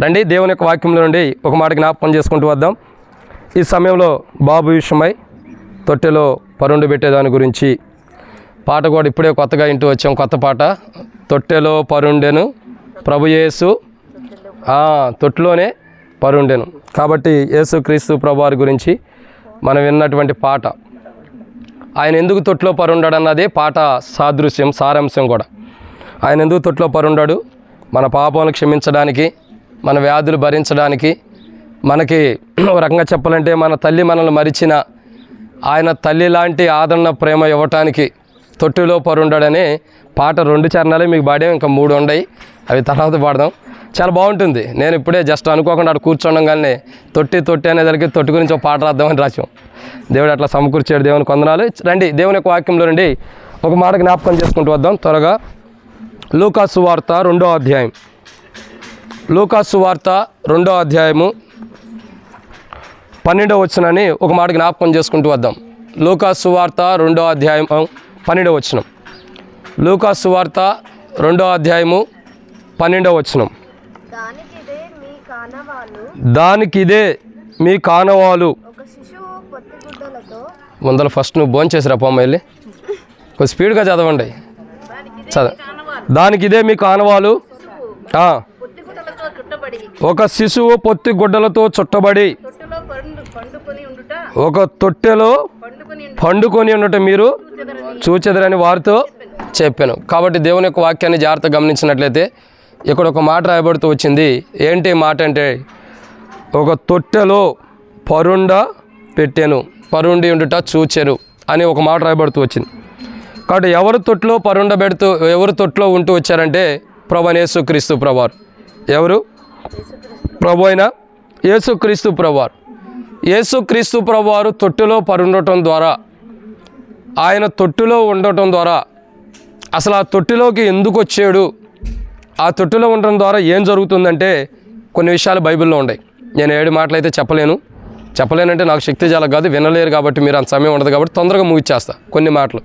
రండి దేవుని యొక్క వాక్యంలో నుండి ఒక మాట జ్ఞాపకం చేసుకుంటూ వద్దాం. ఈ సమయంలో బాబు విషయమై తొట్టెలో పరుండు పెట్టేదాని గురించి పాట కూడా ఇప్పుడే కొత్తగా ఇంటూ వచ్చాం. కొత్త పాట, తొట్టెలో పరుండెను ప్రభు యేసు, తొట్టులోనే పరుండెను. కాబట్టి యేసు క్రీస్తు ప్రభు వారి గురించి మనం విన్నటువంటి పాట, ఆయన ఎందుకు తొట్టులో పరుండాడు అన్నదే పాట సాదృశ్యం, సారాంశం కూడా. ఆయన ఎందుకు తొట్టులో పరుండాడు? మన పాపాలను క్షమించడానికి, మన వ్యాధులు భరించడానికి, మనకి ఒక రకంగా చెప్పాలంటే మన తల్లి మనల్ని మరిచిన ఆయన తల్లి లాంటి ఆదరణ ప్రేమ ఇవ్వటానికి తొట్టిలో పరుండాడనే పాట 2 చరణాలే మీకు పాడాం, ఇంకా 3 ఉన్నాయి, అవి తర్వాత పాడదాం. చాలా బాగుంటుంది. నేను ఇప్పుడే జస్ట్ అనుకోకుండా అక్కడ కూర్చోండగానే తొట్టి అనేసరికి తొట్టి గురించి ఒక పాట రాద్దామని రాసాం. దేవుడు అట్లా సమకూర్చాడు. దేవునికి వందనాలు. రండి దేవుని యొక్క వాక్యంలో రండి ఒక మాట జ్ఞాపకం చేసుకుంటూ వద్దాం త్వరగా. లూకా సువార్త 2వ అధ్యాయం, లూకా సువార్త 2వ అధ్యాయము 12వ వచనాన్ని ఒక మాట జ్ఞాపకం చేసుకుంటూ వద్దాం. లూకా సువార్త 2వ అధ్యాయం 12వ వచనం. లూకా సువార్త 2వ అధ్యాయము 12వ వచనం. దానికిదే మీ కానవాలు. ముందర ఫస్ట్ నువ్వు భోంచేసిరా పోమ్మ, వెళ్ళి కొంచెం స్పీడ్గా చదవండి. దానికిదే మీ కానవాలు, ఒక శిశువు పొత్తి గుడ్డలతో చుట్టబడి ఒక తొట్టెలో పండుకొని ఉండటం మీరు చూచెదరని వారితో చెప్పాను. కాబట్టి దేవుని యొక్క వాక్యాన్ని జాగ్రత్తగా గమనించినట్లయితే ఇక్కడ ఒక మాట రాయబడుతూ వచ్చింది. ఏంటి మాట అంటే, ఒక తొట్టెలో పరుండ పెట్టాను, పరుండి ఉండుట చూచెరు అని ఒక మాట రాయబడుతూ వచ్చింది. కాబట్టి ఎవరు తొట్టులో పరుండ పెడుతూ, ఎవరు తొట్టులో ఉంటూ వచ్చారంటే ప్రభు అయిన యేసుక్రీస్తు ప్రభువారు. ఎవరు? ప్రభు అయిన యేసుక్రీస్తు ప్రభువారు. యేసుక్రీస్తు ప్రభువారు తొట్టులో పరుండటం ద్వారా, ఆయన తొట్టులో ఉండటం ద్వారా అసలు ఆ తొట్టిలోకి ఎందుకు వచ్చాడు, ఆ తొట్టిలో ఉండటం ద్వారా ఏం జరుగుతుందంటే కొన్ని విషయాలు బైబిల్లో ఉన్నాయి. నేను 7 మాటలు అయితే చెప్పలేనంటే నాకు శక్తి చాలా కాదు, వినలేరు కాబట్టి, మీరు అంత సమయం ఉండదు కాబట్టి తొందరగా ముగిచ్చేస్తా కొన్ని మాటలు.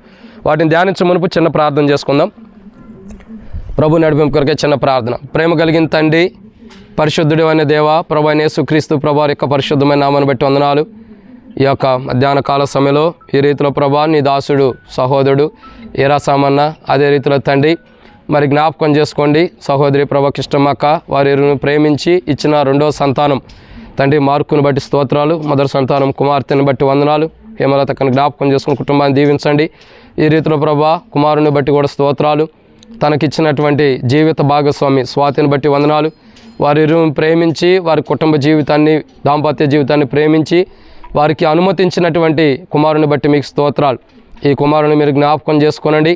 వాటిని ధ్యానించే మునుపు చిన్న ప్రార్థన చేసుకుందాం. ప్రభు నడిపింపు కొరకే చిన్న ప్రార్థన. ప్రేమ కలిగిన తండ్రి, పరిశుద్ధుడు అనే దేవ, ప్రభు అయిన యేసుక్రీస్తు ప్రభు యొక్క పరిశుద్ధమైన నామాన్ని బట్టి వందనాలు. ఈ యొక్క మధ్యాహ్న కాల సమయంలో ఈ రీతిలో ప్రభా నీ దాసుడు సహోదరుడు ఏరా సామన్న, అదే రీతిలో తండ్రి మరి జ్ఞాపకం చేసుకోండి సహోదరి ప్రభా కృష్ణమ్మక్క, వారి ప్రేమించి ఇచ్చిన 2వ సంతానం తండ్రి మార్కును బట్టి స్తోత్రాలు, మొదటి సంతానం కుమార్తెను బట్టి వందనాలు. హేమలతక్కను జ్ఞాపకం చేసుకుని కుటుంబాన్ని దీవించండి. ఈ రీతిలో ప్రభా కుమారుని బట్టి కూడా స్తోత్రాలు, తనకిచ్చినటువంటి జీవిత భాగస్వామి స్వాతిని బట్టి వందనాలు. వారి ప్రేమించి వారి కుటుంబ జీవితాన్ని, దాంపత్య జీవితాన్ని ప్రేమించి వారికి అనుమతించినటువంటి కుమారుని బట్టి మీకు స్తోత్రాలు. ఈ కుమారుని మీరు జ్ఞాపకం చేసుకోనండి.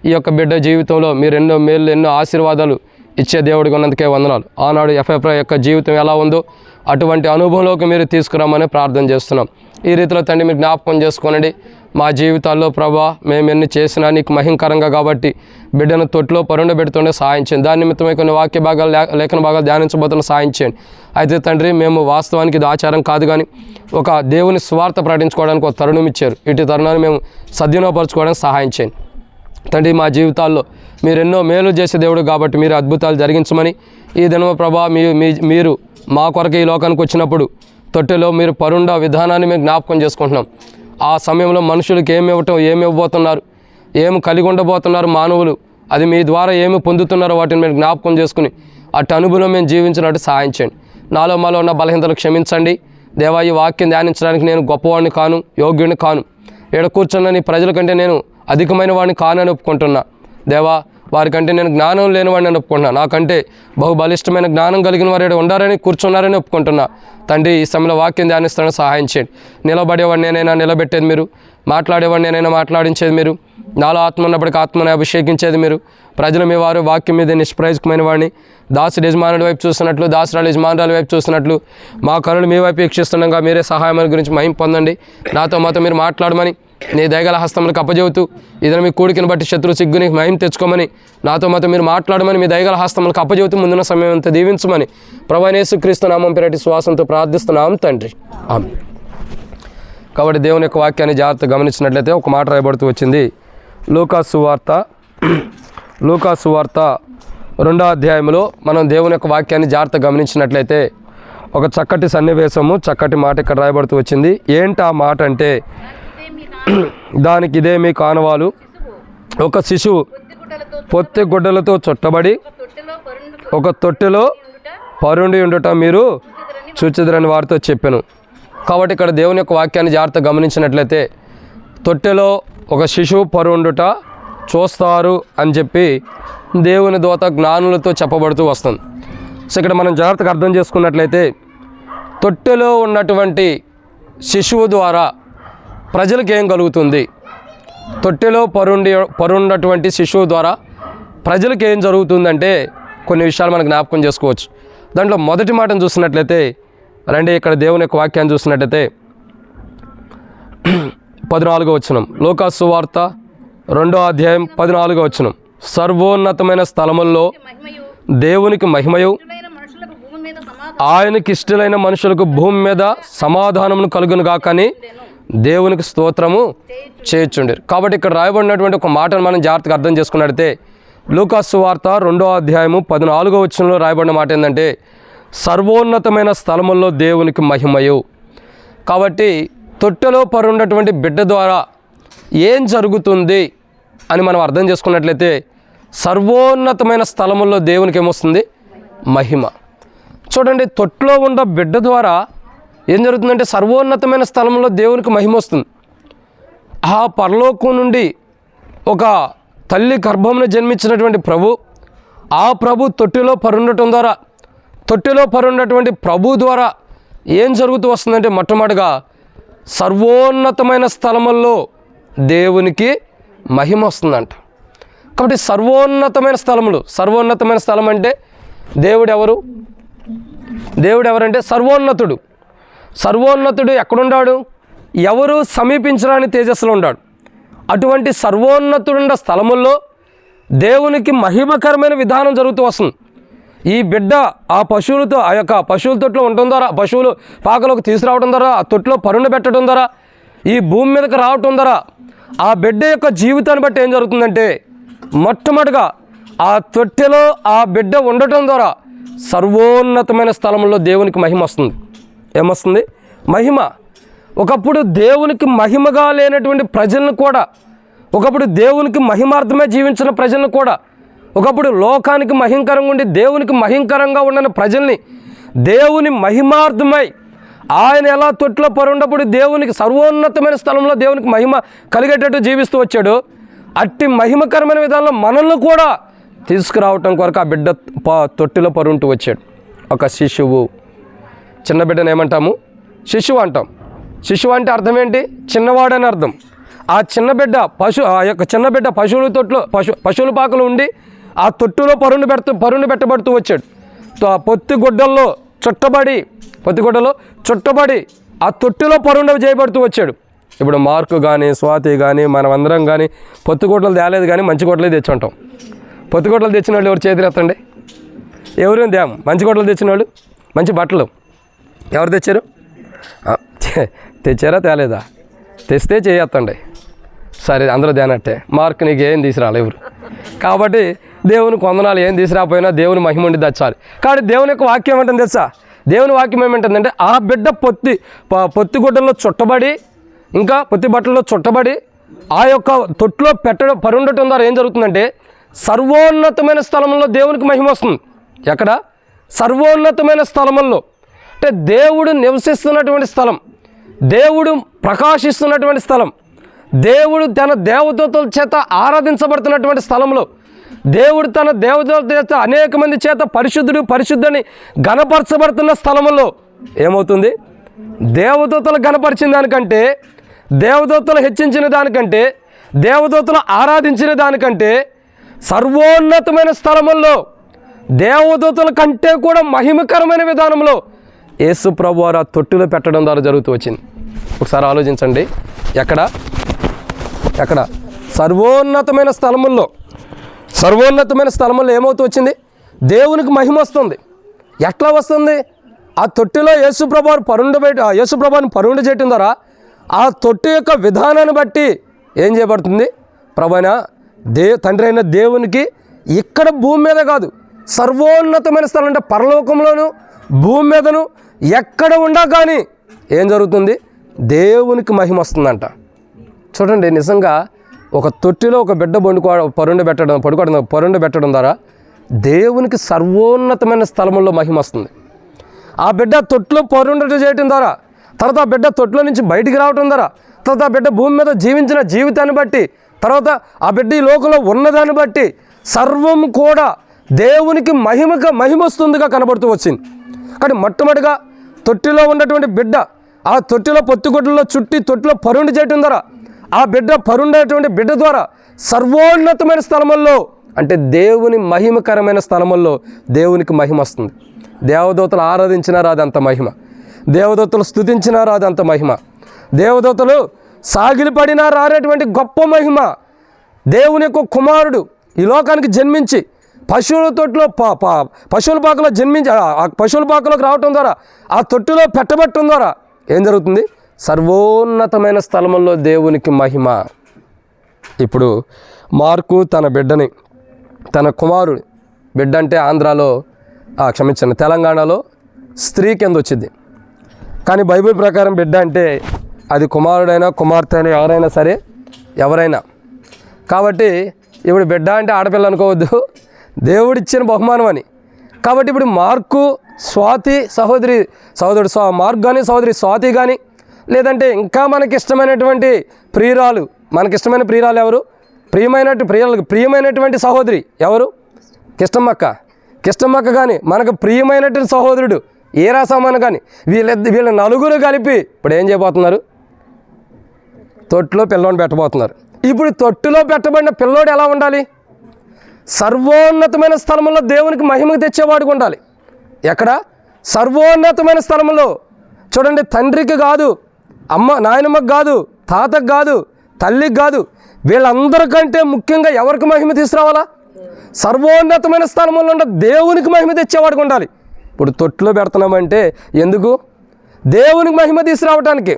ఈ యొక్క బిడ్డ జీవితంలో మీరు ఎన్నో మేలు, ఎన్నో ఆశీర్వాదాలు ఇచ్చే దేవుడికి ఉన్నందుకే వందనాలు. ఆనాడు ఎఫ్ఎఫ్రా యొక్క జీవితం ఎలా ఉందో అటువంటి అనుభవంలోకి మీరు తీసుకురామని ప్రార్థన చేస్తున్నాం. ఈ రీతిలో తండ్రి మీరు జ్ఞాపకం చేసుకోనండి. మా జీవితాల్లో ప్రభా మేము ఎన్ని చేసినా నీకు మహింకరంగా కాబట్టి బిడ్డను తొట్టులో పరుండబెడుతుండే సహాయం చేయండి. దాని నిమిత్తమై కొన్ని వాక్య భాగాలు, లేఖన భాగాలు ధ్యానించబోతున్న సహాయం చేయండి. అయితే తండ్రి మేము వాస్తవానికి ఇది ఆచారం కాదు, కానీ ఒక దేవుని స్వార్థ ప్రకటించుకోవడానికి ఒక తరుణం ఇచ్చారు. ఇటు తరుణాన్ని మేము సద్వినియోగపరచుకోవడానికి సహాయం చేయండి తండ్రి. మా జీవితాల్లో మీరు ఎన్నో మేలు చేసే దేవుడు కాబట్టి మీరు అద్భుతాలు జరిగించమని ఈ దినమ ప్రభా మీరు మా కొరకు ఈ లోకానికి వచ్చినప్పుడు తొట్టెలో మీరు పరుండ విధానాన్ని మేము జ్ఞాపకం చేసుకుంటున్నాం. ఆ సమయంలో మనుషులకు ఏమి ఇవ్వబోతున్నారు, ఏమి కలిగి ఉండబోతున్నారు మానవులు, అది మీ ద్వారా ఏమి పొందుతున్నారో వాటిని మీరు జ్ఞాపకం చేసుకుని అటు అనుభవం మేము జీవించినట్టు సహాయం చేయండి. మాలో ఉన్న బలహీనతలు క్షమించండి దేవా. ఈ వాక్యం ధ్యానించడానికి నేను గొప్పవాడిని కాను, యోగ్యుడిని కాను. ఈడ కూర్చున్న నీ ప్రజల కంటే నేను అధికమైన వాడిని కానని ఒప్పుకుంటున్నా దేవా. వారికంటే నేను జ్ఞానం లేనివాడిని అని ఒప్పుకుంటున్నా. నాకంటే బలిష్టమైన జ్ఞానం కలిగిన వారు ఇక్కడ ఉండారని కూర్చున్నారని ఒప్పుకుంటున్నా తండ్రి. ఈ సమయంలో వాక్యం ధ్యానిస్తాను సహాయం చేయండి. నిలబడేవాడిని నేనైనా నిలబెట్టేది మీరు, మాట్లాడేవాడిని నేనైనా మాట్లాడించేది మీరు, నాలో ఆత్మ ఉన్నప్పటికీ ఆత్మని అభిషేకించేది మీరు. ప్రజలు మీ వారు వాక్యం మీద నిష్ప్రయోజకమైన వాడిని దాసుడు యజమానుడి వైపు చూస్తున్నట్లు, దాసురాలు యజమానురాల వైపు చూస్తున్నట్లు మా కనులు మీ వైపు వీక్షిస్తుండగా మీరే సహాయం గురించి మహిమ పొందండి. మాతో మీరు మాట్లాడమని నీ దయగల హస్తములకు అప్పచెబుతూ ఇదని మీ కూడికను బట్టి శత్రు సిగ్గుని మహిమ తెచ్చుకోమని మాతో మీరు మాట్లాడమని మీ దయగల హస్తములకు అప్పచెబుతూ ముందున్న సమయం అంతా దీవించమని ప్రభువైన యేసుక్రీస్తు నామం పేరటి శ్వాసంతో ప్రార్థిస్తున్నాం తండ్రి, ఆమేన్. కాబట్టి దేవుని యొక్క వాక్యాన్ని జాగ్రత్తగా గమనించినట్లయితే ఒక మాట రాయబడుతూ వచ్చింది. లూకా సువార్త 2వ అధ్యాయంలో మనం దేవుని యొక్క వాక్యాన్ని జాగ్రత్తగా గమనించినట్లయితే ఒక చక్కటి సన్నివేశము, చక్కటి మాట ఇక్కడ రాయబడుతూ వచ్చింది. ఏంటి ఆ మాట అంటే, దానికి ఇదే మీ కానవాలు, ఒక శిశువు పొత్తి గుడ్డలతో చుట్టబడి ఒక తొట్టెలో పరుండి ఉండుట మీరు చూచెదరని వారితో చెప్పాను. కాబట్టి ఇక్కడ దేవుని యొక్క వాక్యాన్ని జాగ్రత్తగా గమనించినట్లయితే తొట్టెలో ఒక శిశువు పరుండుట చూస్తారు అని చెప్పి దేవుని దూత జ్ఞానులతో చెప్పబడుతూ వస్తుంది. సో ఇక్కడ మనం జాగ్రత్తగా అర్థం చేసుకున్నట్లయితే తొట్టెలో ఉన్నటువంటి శిశువు ద్వారా ప్రజలకు ఏం కలుగుతుంది, తొట్టెలో పరుండటువంటి శిశువు ద్వారా ప్రజలకు ఏం జరుగుతుందంటే కొన్ని విషయాలు మనం జ్ఞాపకం చేసుకోవచ్చు. దాంట్లో మొదటి మాటను చూసినట్లయితే రండి, ఇక్కడ దేవుని యొక్క వాక్యాన్ని చూసినట్లయితే 14వ వచనం, లూకాసు సువార్త 2వ అధ్యాయం 14వ వచనం, సర్వోన్నతమైన స్థలముల్లో దేవునికి మహిమయు ఆయనకి ఇష్టలైన మనుషులకు భూమి మీద సమాధానమును కలుగునుగా కానీ దేవునికి స్తోత్రము చేయుచుండేరు. కాబట్టి ఇక్కడ రాయబడినటువంటి ఒక మాటను మనం జాగ్రత్తగా అర్థం చేసుకున్నట్లయితే లూకాసు సువార్త 2వ అధ్యాయము 14వ వచనంలో రాయబడిన మాట ఏంటంటే సర్వోన్నతమైన స్థలముల్లో దేవునికి మహిమయు. కాబట్టి తొట్టెలో పరున్నటువంటి బిడ్డ ద్వారా ఏం జరుగుతుంది అని మనం అర్థం చేసుకున్నట్లయితే సర్వోన్నతమైన స్థలముల్లో దేవునికి ఏమొస్తుంది, మహిమ. చూడండి, తొట్టులో ఉన్న బిడ్డ ద్వారా ఏం జరుగుతుందంటే సర్వోన్నతమైన స్థలంలో దేవునికి మహిమ వస్తుంది. ఆ పరలోకం నుండి ఒక తల్లి గర్భమును జన్మించినటువంటి ప్రభు, ఆ ప్రభు తొట్టిలో పరుండటం ద్వారా, తొట్టిలో పరున్నటువంటి ప్రభు ద్వారా ఏం జరుగుతూ వస్తుందంటే మొట్టమొదటిగా సర్వోన్నతమైన స్థలముల్లో దేవునికి మహిమ వస్తుందంట. కాబట్టి సర్వోన్నతమైన స్థలములు, సర్వోన్నతమైన స్థలం అంటే దేవుడు ఎవరు, దేవుడు ఎవరంటే సర్వోన్నతుడు. సర్వోన్నతుడు ఎక్కడున్నాడు, ఎవరు సమీపించరాని తేజస్సులో ఉన్నాడు. అటువంటి సర్వోన్నతుడున్న స్థలముల్లో దేవునికి మహిమకరమైన విధానం జరుగుతూ వస్తుంది. ఈ బిడ్డ ఆ పశువులతో, ఆ యొక్క పశువుల తొట్లో ఉండటం ద్వారా, పశువులు పాకలోకి తీసుకురావడం ద్వారా, ఆ తొట్లో పరుండ పెట్టడం ద్వారా, ఈ భూమి మీదకి రావటం ద్వారా ఆ బిడ్డ యొక్క జీవితాన్ని బట్టి ఏం జరుగుతుందంటే మొట్టమొదటిగా ఆ తొట్టెలో ఆ బిడ్డ ఉండటం ద్వారా సర్వోన్నతమైన స్థలంలో దేవునికి మహిమ వస్తుంది. ఏమొస్తుంది, మహిమ. ఒకప్పుడు దేవునికి మహిమగా లేనటువంటి ప్రజలను కూడా, ఒకప్పుడు దేవునికి మహిమార్థమే జీవించిన ప్రజలను కూడా, ఒకప్పుడు లోకానికి మహిమకరంగా ఉండి దేవునికి మహిమకరంగా ఉన్న ప్రజల్ని దేవుని మహిమార్థమై ఆయన ఎలా తొట్లో పరుండప్పుడు దేవునికి సర్వోన్నతమైన స్థలంలో దేవునికి మహిమ కలిగేటట్టు జీవిస్తూ వచ్చాడు. అట్టి మహిమకరమైన విధానంలో మనల్ని కూడా తీసుకురావటం కొరకు ఆ బిడ్డ తొట్టిలో పరుంటూ వచ్చాడు. ఒక శిశువు, చిన్న బిడ్డను ఏమంటాము, శిశువు అంటాం. శిశువు అంటే అర్థం ఏంటి, చిన్నవాడని అర్థం. ఆ చిన్న బిడ్డ ఆ యొక్క చిన్న బిడ్డ పశువుల తొట్లో పశువుల పాకలు ఉండి ఆ తొట్టులో పరుండు పెట్టబడుతూ వచ్చాడు. పొత్తిగుడ్డల్లో చుట్టబడి ఆ తొట్టిలో పరుండ చేయబడుతూ వచ్చాడు. ఇప్పుడు మార్కు కానీ స్వాతి కానీ మనమందరం కానీ పొత్తిగుడ్డలు తేలేదు కానీ మంచి గుడ్డలే తెచ్చుంటాం. పొత్తిగుడ్డలు తెచ్చిన వాళ్ళు ఎవరు చేతులు ఎత్తండి, ఎవరు తేము. మంచి గుడ్డలు తెచ్చిన వాళ్ళు, మంచి బట్టలు ఎవరు తెచ్చారు, తెచ్చారా తేలేదా, తెస్తే చేయొత్తండి. సరే అందరూ తేనట్టే, మార్క్ నీకు ఏం తీసుకురాలి ఎవరు. కాబట్టి దేవుని కొందనాలు ఏం తీసుకురాకపోయినా దేవుని మహిమ ఉండి దచ్చాలి. కాబట్టి దేవుని యొక్క వాక్యం ఏమంటుంది తెలుసా, దేవుని వాక్యం ఏమంటుందంటే ఆ బిడ్డ పొత్తిగుడ్డల్లో చుట్టబడి, ఇంకా పొత్తి బట్టల్లో చుట్టబడి ఆ యొక్క తొట్లో పరుండటం ద్వారా ఏం జరుగుతుందంటే సర్వోన్నతమైన స్థలంలో దేవునికి మహిమ వస్తుంది. ఎక్కడ, సర్వోన్నతమైన స్థలముల్లో అంటే దేవుడు నివసిస్తున్నటువంటి స్థలం, దేవుడు ప్రకాశిస్తున్నటువంటి స్థలం, దేవుడు తన దేవదూతల చేత ఆరాధించబడుతున్నటువంటి స్థలంలో, దేవుడు తన దేవదూతల చేత అనేక మంది చేత పరిశుద్ధుని గణపరచబడుతున్న స్థలములో ఏమవుతుంది, దేవదూతలు గణపరిచిన దానికంటే, దేవదూతలు హెచ్చించిన దానికంటే, దేవదూతలు ఆరాధించిన దానికంటే సర్వోన్నతమైన స్థలముల్లో దేవదూతల కంటే కూడా మహిమకరమైన విధానంలో యేసు ప్రభు వారు ఆ తొట్టిలో పెట్టడం ద్వారా జరుగుతూ వచ్చింది. ఒకసారి ఆలోచించండి, ఎక్కడ సర్వోన్నతమైన స్థలముల్లో ఏమవుతూ వచ్చింది, దేవునికి మహిమ వస్తుంది. ఎట్లా వస్తుంది, ఆ తొట్టిలో యేసుప్రభుని పరుండ చేయటం ద్వారా ఆ తొట్టి యొక్క విధానాన్ని బట్టి ఏం చేయబడుతుంది, ప్రభువైన తండ్రి అయిన దేవునికి ఇక్కడ భూమి మీద కాదు, సర్వోన్నతమైన స్థలం అంటే పరలోకంలోను భూమి మీదను ఎక్కడ ఉండా కానీ ఏం జరుగుతుంది? దేవునికి మహిమ వస్తుందంట. చూడండి, నిజంగా ఒక తొట్టిలో ఒక బిడ్డ పరుండ పెట్టడం ద్వారా దేవునికి సర్వోన్నతమైన స్థలంలో మహిమ వస్తుంది. ఆ బిడ్డ తొట్టులో పరుండట చేయటం ద్వారా, తర్వాత ఆ బిడ్డ తొట్టులో నుంచి బయటికి రావటం ద్వారా, తర్వాత ఆ బిడ్డ భూమి మీద జీవించిన జీవితాన్ని బట్టి, తర్వాత ఆ బిడ్డ ఈ లోకంలో ఉన్నదాన్ని బట్టి సర్వం కూడా దేవునికి మహిమ వస్తుందిగా కనబడుతూ వచ్చింది. కానీ మొట్టమొదటిగా తొట్టిలో ఉన్నటువంటి బిడ్డ ఆ తొట్టిలో పొత్తిగుడ్డలో చుట్టి తొట్టిలో పరుండి చేయటం ద్వారా ఆ బిడ్డ పరుండేటువంటి బిడ్డ ద్వారా సర్వోన్నతమైన స్థలముల్లో అంటే దేవుని మహిమకరమైన స్థలముల్లో దేవునికి మహిమ వస్తుంది. దేవదూతలు ఆరాధించినా రాదు అంత మహిమ, దేవదూతలు స్తుతించినా రాదు అంత మహిమ, దేవదూతలు సాగిలిపడినా రానటువంటి గొప్ప మహిమ. దేవుని యొక్క కుమారుడు ఈ లోకానికి జన్మించి పశువుల తొట్టులో పశువుల పాకలో జన్మించి ఆ పశువుల పాకలోకి రావటం ద్వారా ఆ తొట్టులో పెట్టబట్టడం ద్వారా ఏం జరుగుతుంది? సర్వోన్నతమైన స్థలముల్లో దేవునికి మహిమ. ఇప్పుడు మార్కు తన బిడ్డని, తన కుమారుడు, బిడ్డ అంటే ఆంధ్రాలో తెలంగాణలో స్త్రీ కింద వచ్చింది. కానీ బైబిల్ ప్రకారం బిడ్డ అంటే అది కుమారుడైనా కుమార్తె అయినా ఎవరైనా సరే, ఎవరైనా. కాబట్టి ఇప్పుడు బిడ్డ అంటే ఆడపిల్ల అనుకోవద్దు, దేవుడిచ్చిన బహుమానం అని. కాబట్టి ఇప్పుడు మార్కు స్వాతి సహోదరుడు మార్కు కానీ సహోదరి స్వాతి కానీ, లేదంటే ఇంకా మనకిష్టమైనటువంటి ప్రియురాలు, మనకిష్టమైన ప్రియురాలు ఎవరు? ప్రియమైనటువంటి సహోదరి ఎవరు? కిష్టమ్మక్క కానీ, మనకు ప్రియమైనటువంటి సహోదరుడు ఏరాసామాను కానీ, వీళ్ళ నలుగురు కలిపి ఇప్పుడు ఏం చేయబోతున్నారు? తొట్టులో పిల్లోని పెట్టబోతున్నారు. ఇప్పుడు తొట్టులో పెట్టబడిన పిల్లోడు ఎలా ఉండాలి? సర్వోన్నతమైన స్థలంలో దేవునికి మహిమకు తెచ్చేవాడికి ఉండాలి. ఎక్కడ? సర్వోన్నతమైన స్థలంలో. చూడండి, తండ్రికి కాదు, నాయనమ్మకు కాదు, తాతకు కాదు, తల్లికి కాదు, వీళ్ళందరికంటే ముఖ్యంగా ఎవరికి మహిమ తీసుకురావాలా? సర్వోన్నతమైన స్థలంలో ఉండే దేవునికి మహిమ తెచ్చేవాడికి ఉండాలి. ఇప్పుడు తొట్టులో పెడుతున్నామంటే ఎందుకు? దేవునికి మహిమ తీసుకురావటానికి.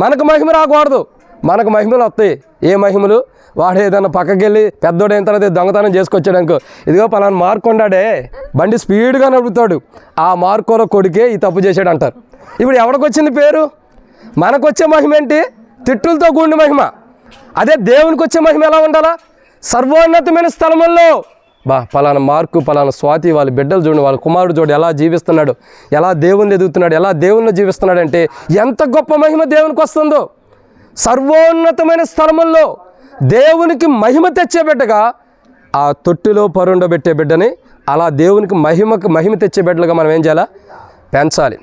మనకు మహిమ రాకూడదు, మనకు మహిమలు వస్తాయి. ఏ మహిమలు? వాడు ఏదన్నా పక్కకి వెళ్ళి పెద్దోడైన తర్వాత దొంగతనం చేసుకొచ్చాడనుకో, ఇదిగో పలానా మార్కు ఉన్నాడే, బండి స్పీడ్గా నడుపుతాడు, ఆ మార్కోలో కొడుకే ఈ తప్పు చేశాడు అంటారు. ఇప్పుడు ఎవరికి వచ్చింది పేరు? మనకు వచ్చే మహిమ ఏంటి? తిట్టులతో కూడిన మహిమ. అదే దేవునికి వచ్చే మహిమ ఎలా ఉండాలా? సర్వోన్నతమైన స్థలముల్లో పలానా మార్కు, పలానా స్వాతి వాళ్ళ బిడ్డలు చూడండి, వాళ్ళ కుమారుడు చూడు ఎలా జీవిస్తున్నాడు, ఎలా దేవుని ఎదుగుతున్నాడు, ఎలా దేవుణ్ణి జీవిస్తున్నాడు అంటే ఎంత గొప్ప మహిమ దేవునికి వస్తుందో. సర్వోన్నతమైన స్థలముల్లో దేవునికి మహిమ తెచ్చే బిడ్డగా ఆ తొట్టిలో పరుండబెట్టే బిడ్డని అలా దేవునికి మహిమ తెచ్చే బిడ్డలుగా మనం ఏం చేయాలా? పెంచాలి.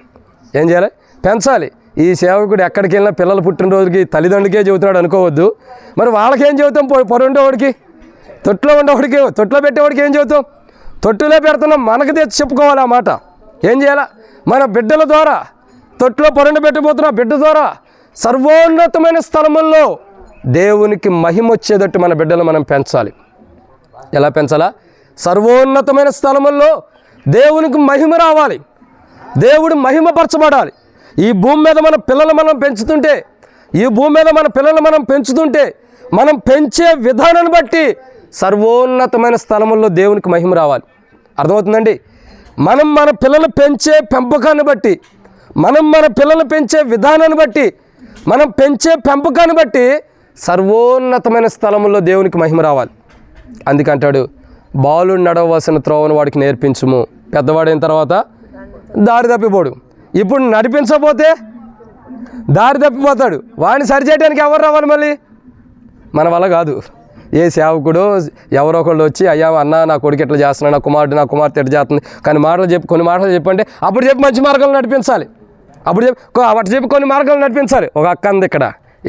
ఏం చేయాలి? పెంచాలి. ఈ సేవకుడు ఎక్కడికి వెళ్ళినా పిల్లలు పుట్టినరోజుకి తల్లిదండ్రులకే చెబుతున్నాడు అనుకోవద్దు. మరి వాళ్ళకేం చెబుతాం? పరుండేవాడికి, తొట్టులో ఉండేవాడికి, తొట్టులో పెట్టేవాడికి ఏం చెబుతాం? తొట్టులో పెడుతున్నాం, మనకు తెచ్చి చెప్పుకోవాలి ఆ మాట. ఏం చేయాలా? మన బిడ్డల ద్వారా, తొట్టులో పరుండ పెట్టబోతున్న బిడ్డ ద్వారా సర్వోన్నతమైన స్థలముల్లో దేవునికి మహిమ వచ్చేటట్టు మన బిడ్డలు మనం పెంచాలి. ఎలా పెంచాలా? సర్వోన్నతమైన స్థలముల్లో దేవునికి మహిమ రావాలి, దేవుడు మహిమపరచబడాలి. ఈ భూమి మీద మన పిల్లలు మనం పెంచుతుంటే, మనం పెంచే విధానాన్ని బట్టి సర్వోన్నతమైన స్థలముల్లో దేవునికి మహిమ రావాలి. అర్థమవుతుందండి? మనం మన పిల్లలు పెంచే పెంపకాన్ని బట్టి, మన పిల్లలు పెంచే విధానాన్ని బట్టి, మనం పెంచే పెంపకాన్ని బట్టి సర్వోన్నతమైన స్థలముల్లో దేవునికి మహిమ రావాలి. అందుకంటాడు, బాలుడు నడవలసిన త్రోవను వాడికి నేర్పించుము, పెద్దవాడైన తర్వాత దారి తప్పిపోడు. ఇప్పుడు నడిపించకపోతే దారి తప్పిపోతాడు. వాడిని సరిచేయడానికి ఎవరు రావాలి? మళ్ళీ మన వల్ల కాదు. ఏ సేవకుడు ఎవరో ఒకళ్ళు వచ్చి, అయ్యా అన్న నా కొడుకు ఎట్లా చేస్తున్నాడు, నా కుమార్తె ఎట్లా చేస్తుంది, కానీ కొన్ని మాటలు చెప్పంటే అప్పుడు చెప్పి మంచి మార్గాలు నడిపించాలి. అటు చెప్పి కొన్ని మార్గాలు నడిపించాలి. ఒక అక్క అంది ఇక్కడ,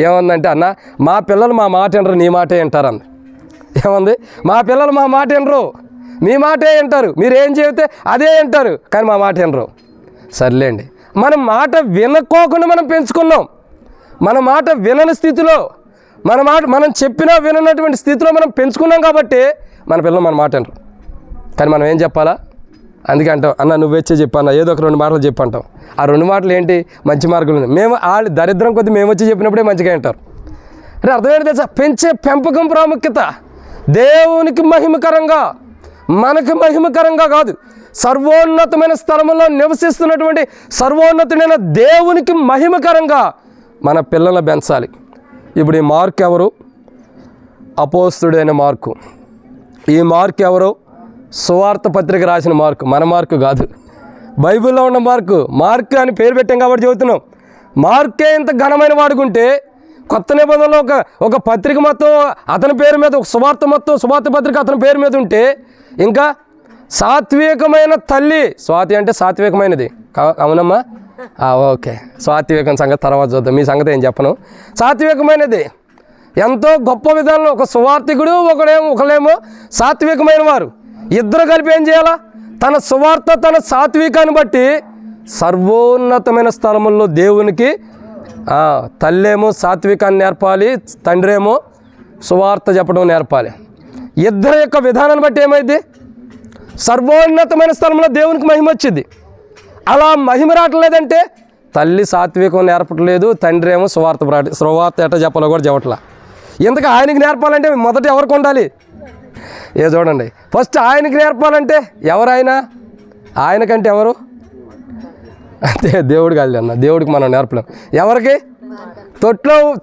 ఏమందంటే, అన్న మా పిల్లలు మా మాట వినరు, నీ మాటే వింటారు అంది. ఏమంది? మా పిల్లలు మా మాట వినరు, మీ మాటే వింటారు, మీరు ఏం చెబితే అదే వింటారు, కానీ మా మాట వినరు. సర్లేండి, మనం మాట వినుకోకుండా మనం పెంచుకున్నాం. మన మాట వినని స్థితిలో, మనం చెప్పినా విననటువంటి స్థితిలో మనం పెంచుకున్నాం కాబట్టి మన పిల్లలు మన మాట వినరు. కానీ మనం ఏం చెప్పాలా? అందుకే అంటాం, అన్న నువ్వెచ్చే చెప్పన్నా, ఏదో ఒక 2 మాటలు చెప్పంటాం. ఆ 2 మాటలు ఏంటి? మంచి మార్కులు. వాళ్ళు దరిద్రం కొద్ది మేము వచ్చి చెప్పినప్పుడే మంచిగా వింటారు. అంటే అర్థమేంటి తెలుసా? పెంచే పెంపకం ప్రాముఖ్యత. దేవునికి మహిమకరంగా మనకి మహిమకరంగా కాదు, సర్వోన్నతమైన స్థలంలో నివసిస్తున్నటువంటి సర్వోన్నతుడైన దేవునికి మహిమకరంగా మన పిల్లలను పెంచాలి. ఇప్పుడు ఈ మార్క్ ఎవరు? అపోస్తుడైన మార్కు. ఈ మార్క్ ఎవరు? సువార్త పత్రిక రాసిన మార్కు, మన మార్కు కాదు, బైబిల్లో ఉన్న మార్కు. మార్క్ అని పేరు పెట్టాం కాబట్టి చెబుతున్నాం. మార్కే ఇంత ఘనమైన వాడుకుంటే కొత్త నిబంధనలో ఒక పత్రిక మొత్తం అతని పేరు మీద, ఒక సువార్త మొత్తం సువార్త పత్రిక అతని పేరు మీద ఉంటే, ఇంకా సాత్వికమైన తల్లి, స్వాతి అంటే సాత్వికమైనది అవునమ్మా, ఓకే, సాత్వికం సంగతి తర్వాత చూద్దాం, మీ సంగతి ఏం చెప్పను. సాత్వికమైనది ఎంతో గొప్ప విధానంలో ఒక సువార్థికుడు, ఒకళ్ళేమో సాత్వికమైన వారు, ఇద్దరు కలిపి ఏం చేయాలా? తన సువార్త తన సాత్వికాన్ని బట్టి సర్వోన్నతమైన స్థలముల్లో దేవునికి తల్లేమో సాత్వికాన్ని నేర్పాలి, తండ్రి ఏమో సువార్త చెప్పడం నేర్పాలి. ఇద్దరి యొక్క విధానాన్ని బట్టి ఏమైంది? సర్వోన్నతమైన స్థలంలో దేవునికి మహిమ వచ్చింది. అలా మహిమ రావట్లేదంటే తల్లి సాత్వికం నేర్పట్లేదు, తండ్రి ఏమో సువార్త ఎట్లా చెప్పాలో కూడా చెప్పట్లా. ఇంతకు ఆయనకి నేర్పాలంటే మొదట ఎవరికి ఉండాలి? చూడండి, ఫస్ట్ ఆయనకి నేర్పాలంటే ఎవరైనా ఆయనకంటే ఎవరు? అంతే, దేవుడు కాదు అన్న, దేవుడికి మనం నేర్పలేం. ఎవరికి?